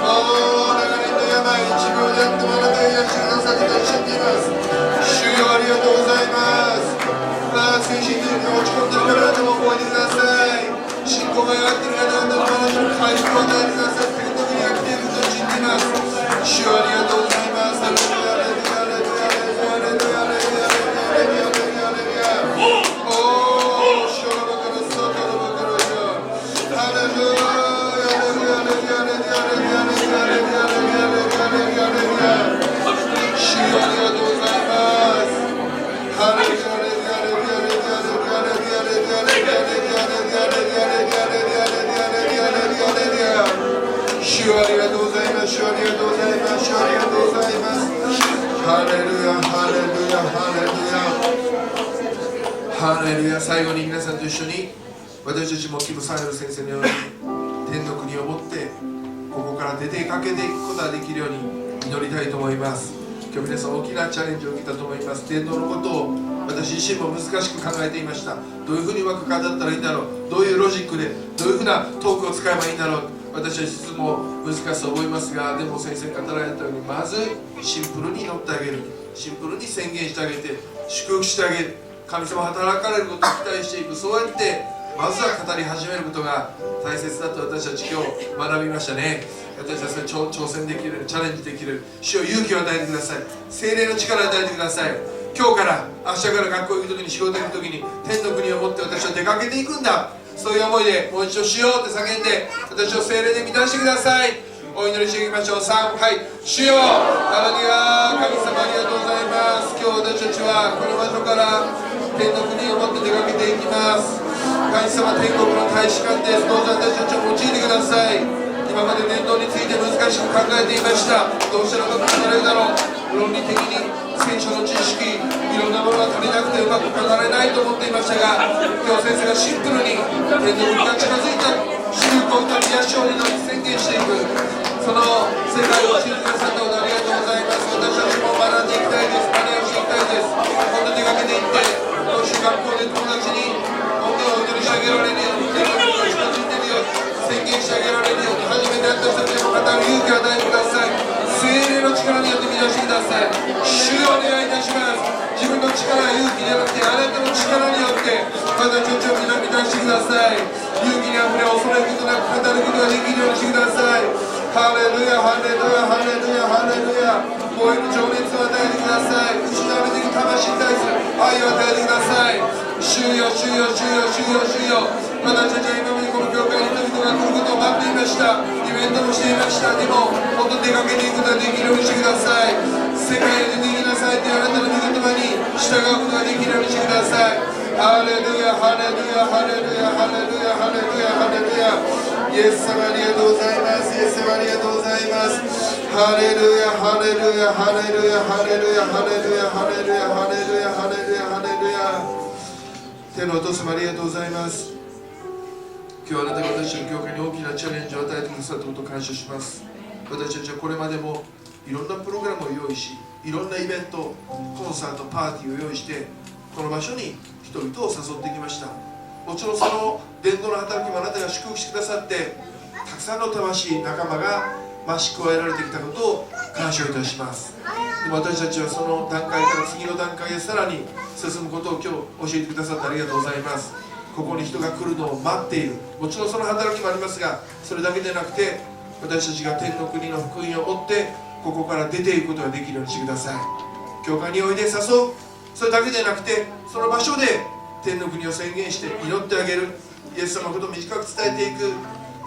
おー、長年の病、一秒であってもあなたが癒してくださると信じます。主よありがとうございます。精神的に落ち込んでいる方々も覚えてください。主信仰が弱っている方々の話を回復を与えてください。天の国が来ていると信じています。主よありがとうございます。ハレルヤハレルヤハレルヤハレルヤハレルヤハレルヤハレルヤハレルヤハレルヤハレルヤ。おー、ショロバカロソトロバカロヨ。ハレルヤハレルヤハレルヤハレルヤハレルヤハレルヤハレルヤハレルヤハレルヤハレルヤハレルヤ。主よありがとうございます。ハレルヤハレルヤハレルヤハレルヤハレルヤハレルヤハレルヤハレルヤハレルヤハレルヤハレルヤハレルヤハレルヤハレルヤハレルヤハレルヤハレルヤ。主ありがとうございます。主ありがとうございます。主ありがとうございます。ハレルヤハレルヤハレルヤハレルヤ。最後に皆さんと一緒に私たちもキム・サイル先生のように天の国を持ってここから出てかけていくことができるように祈りたいと思います。今日皆さん大きなチャレンジを受けたと思います。伝道のことを私自身も難しく考えていました。どういうふうにうまく語ったらいいんだろう、どういうロジックでどういうふうなトークを使えばいいんだろう、私は実も難しさを覚えますが、でも先生が語られたようにまずシンプルに祈ってあげる、シンプルに宣言してあげて祝福してあげる、神様働かれることを期待していく、そうやってまずは語り始めることが大切だと私たち今日学びましたね。私たちは挑戦できる、チャレンジできる、主を勇気を与えてください。聖霊の力を与えてください。今日から明日から学校行く時に仕事行く時に天の国を持って私は出かけていくんだ、そういう思いでもう一度しようって叫んで私を聖霊で満たしてください。お祈りしていきましょう。3、はい、主よハレルヤ、神様ありがとうございます。今日私たちはこの場所から天の国を持って出かけていきます。神様、天国の大使館です。どうぞ私たちを用いてください。今まで伝道について難しく考えていました。どうしたらうまく語れるだろう、論理的に聖書の知識いろんなものが足りなくてうまく語れないと思っていましたが、今日先生がシンプルに天の国が近づいた祝福を歌い癒しを祈り宣言していく、その世界を教えてくださったことありがとうございます。私たちも学んでいきたいです。真似をしていきたいです。本当に出かけていって今週学校で友達に本当にお祈りしてあげられるように、天の国が近づいているように宣言してあげられるように、初めて会った人たちにも語る勇気を与えてください。聖霊の力によって満たしてください。主をお願いいたします。自分の力や勇気じゃなくてあなたの力によって私たちを満たしてください。勇気にあふれ恐れることなく語ることができるようにしてください。ハレルヤハレルヤハレルヤハレルヤ。燃える情熱を与えてください。失われている魂に対する愛を与えてください。主よ主よ主よ主よ主よ。私たちは今までこの教会に人々が来ることを待っていました。イベントもしていました。でももっと出かけていくことができるようにしてください。世界へ出て行きなさいというあなたの御言葉に従うことができるようにしてください。ハレルヤハレルヤハレルヤハレルヤハレルヤハレルヤ。イエス様ありがとうございます。イエス様ありがとうございます。ハレルヤハレルヤハレルヤハレルヤハレルヤハレルヤハレルヤハレルヤハレルヤ。手のお父様ありがとうございます。今日あなたが私の教会に大きなチャレンジを与えてくださったことを感謝します。私たちはこれまでもいろんなプログラムを用意し、いろんなイベント、コンサート、パーティーを用意してこの場所に人々を誘ってきました。もちろんその伝道の働きもあなたが祝福してくださって、たくさんの魂仲間が増し加えられてきたことを感謝いたします。でも私たちはその段階から次の段階へさらに進むことを今日教えてくださってありがとうございます。ここに人が来るのを待っている、もちろんその働きもありますが、それだけでなくて私たちが天の国の福音を追ってここから出ていくことができるようにしてください。教会においで誘う、それだけでなくてその場所で天の国を宣言して祈ってあげる、イエス様のことを短く伝えていく、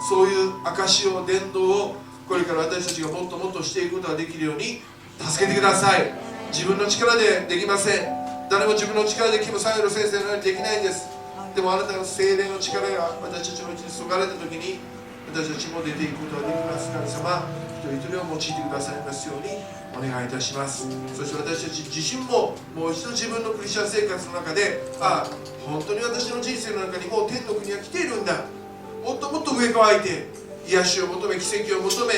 そういう証を伝道をこれから私たちがもっともっとしていくことができるように助けてください。自分の力でできません。誰も自分の力でキム・サイロ先生のようにできないんです。でもあなたの聖霊の力が私たちのうちに注がれた時に私たちも出ていくことができます。神様一人一人を用いてくださいますようにお願いいたします。そして私たち自身ももう一度自分のクリスチャン生活の中で、本当に私の人生の中にもう天の国が来ているんだ、もっともっと上乾いて癒しを求め、奇跡を求め、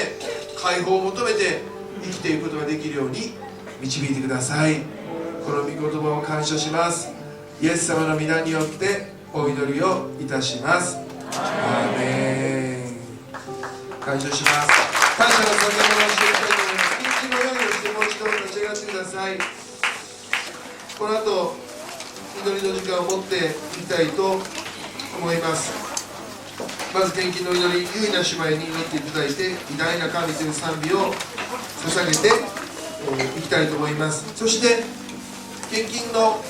解放を求めて生きていくことができるように導いてください。この御言葉を感謝します。イエス様の皆によってお祈りをいたします。アーメン。感謝します。感謝の捧げ物をしていきたいと思います。一日のようにしてもう一度立ち上がってください。この後祈りの時間を持っていきたいと思います。まず献金の祈り、唯な姉妹に祈っていただいて、偉大な神という賛美を捧げていきたいと思います。そして献金の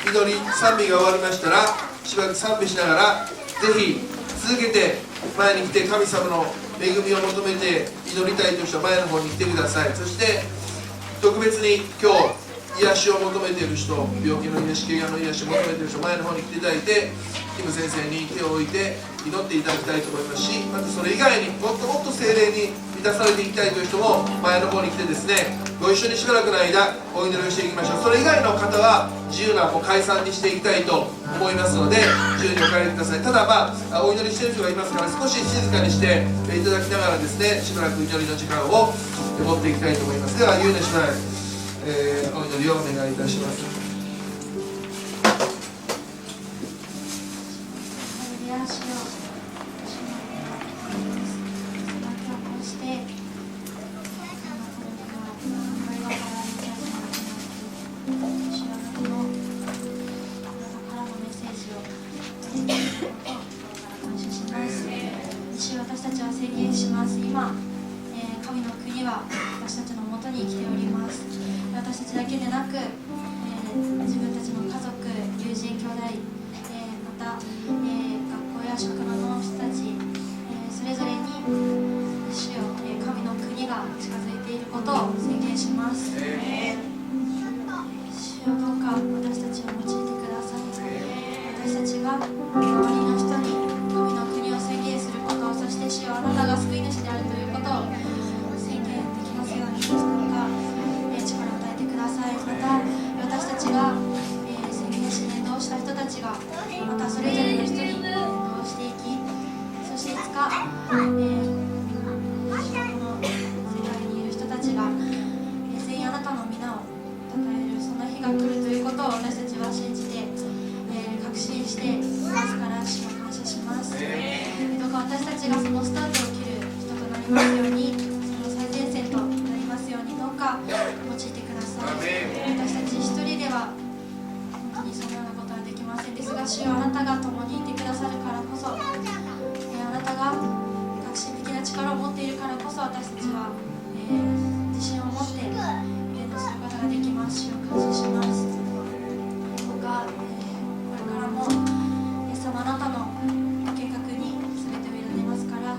祈り、賛美が終わりましたら、しばらく賛美しながら、ぜひ続けて前に来て神様の恵みを求めて祈りたいという人は前の方に来てください。そして特別に今日癒しを求めている人、病気の癒し、怪我の癒しを求めている人、前の方に来ていただいて、キム先生に手を置いて祈っていただきたいと思いますし、またそれ以外にもっともっと聖霊に満たされていきたいという人も前の方に来てですね、ご一緒にしばらくの間お祈りをしていきましょう。それ以外の方は自由なもう解散にしていきたいと思いますので、自由にお帰りください。ただお祈りしている人がいますから、少し静かにしていただきながらですね、しばらく祈りの時間を持っていきたいと思います。ではゆうね姉妹、お祈りをお願いいたします。私たちは宣言します。今、神の国は私たちのもとに来ております。私たちだけでなく、自分たちの家族、友人、兄弟、また、学校や職場の人たち、それぞれに主よ、神の国が近づいていることを宣言します。主よ、どうか私たちを用いてください。私たちが周りの人に神の国を宣言すること、そして主よ、あなたが救い主であるということを宣言できますように、どうか力を与えてください。また私たちが宣言し伝道した人たちがまたそれぞれの人に伝道していき、そしていつか、この世界にいる人たちが全員あなたの皆を称えるその日が来るということを私たちは信じて、確信していますから、主を感謝します。どうか私たちがそのスタートを切る人となりますように、その最前線となりますように、どうか用いてください。私たち一人では本当にそのようなことはできませんですが、主よ、あなたが共にいてくださるからこそ、あなたが革新的な力を持っているからこそ、私たちは、自信を持って伝道することができます。主を感謝します。どうか、これからもイエス様、あなたの計画に全てを委ねますから、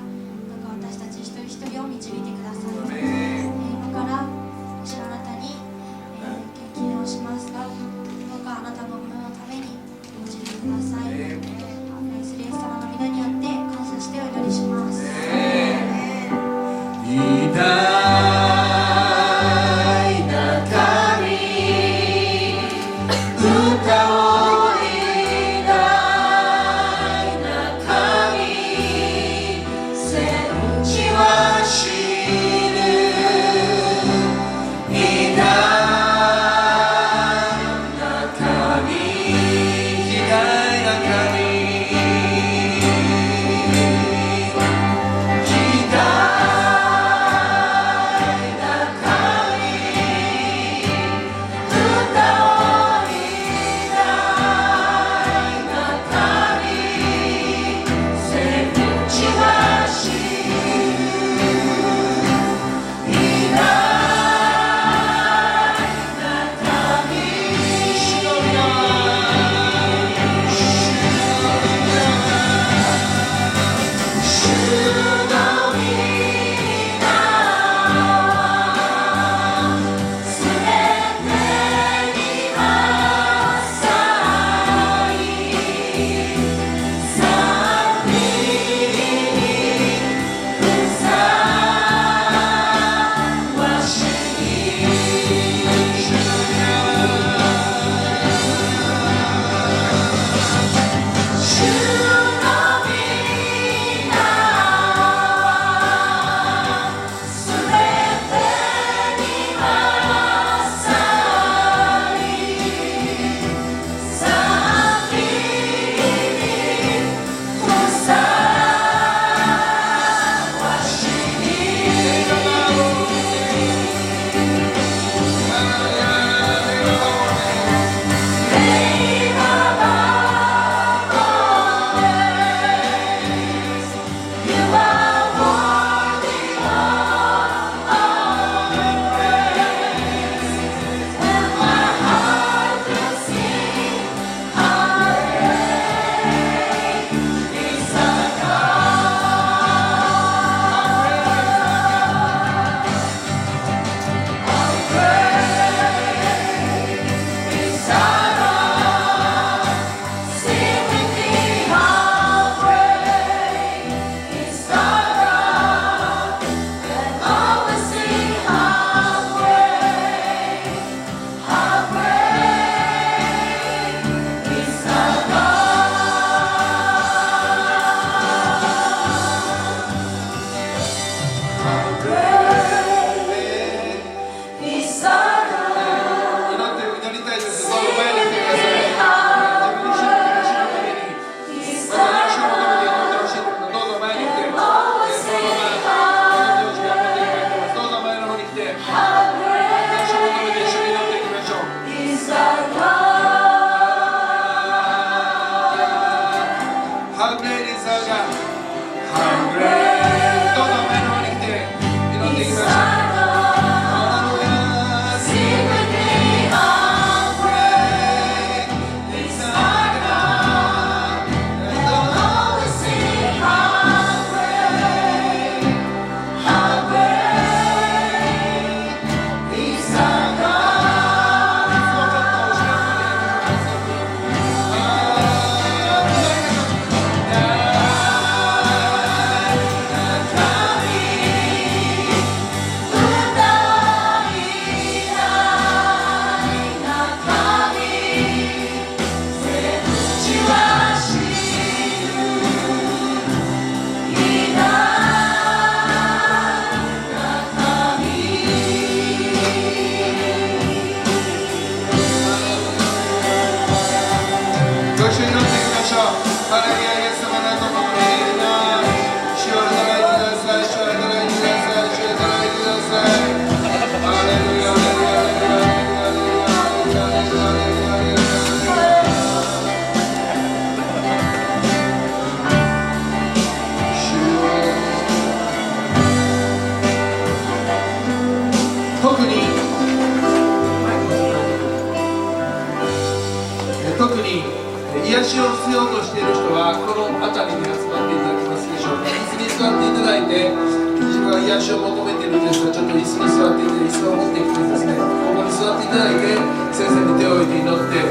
しを必要としている人はこの辺りに集まっていただけますでしょうか。椅子に座っていただいて、自分が癒しを求めているんですが、ちょっと椅子に座っていて、椅子を持ってきてですね、ここに座っていただいて、先生に手を置いて祈って、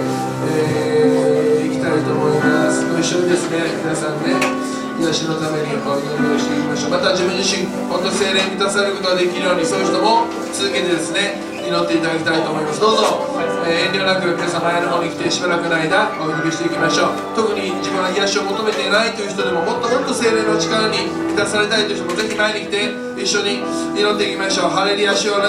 いきたいと思います。ご一緒にですね、皆さんね、癒しのためにお祈りをしていきましょう。また自分自身、本当に聖霊に満たされることができるように、そういう人も続けてですね、祈っていただきたいと思います。どうぞ、遠慮なく皆様前の方に来てしばらくの間お祈りしていきましょう。特に自分が癒しを求めていないという人でも、もっともっと聖霊の力に満たされたいという人もぜひ前に来て一緒に祈っていきましょう。ハレルヤ主よ、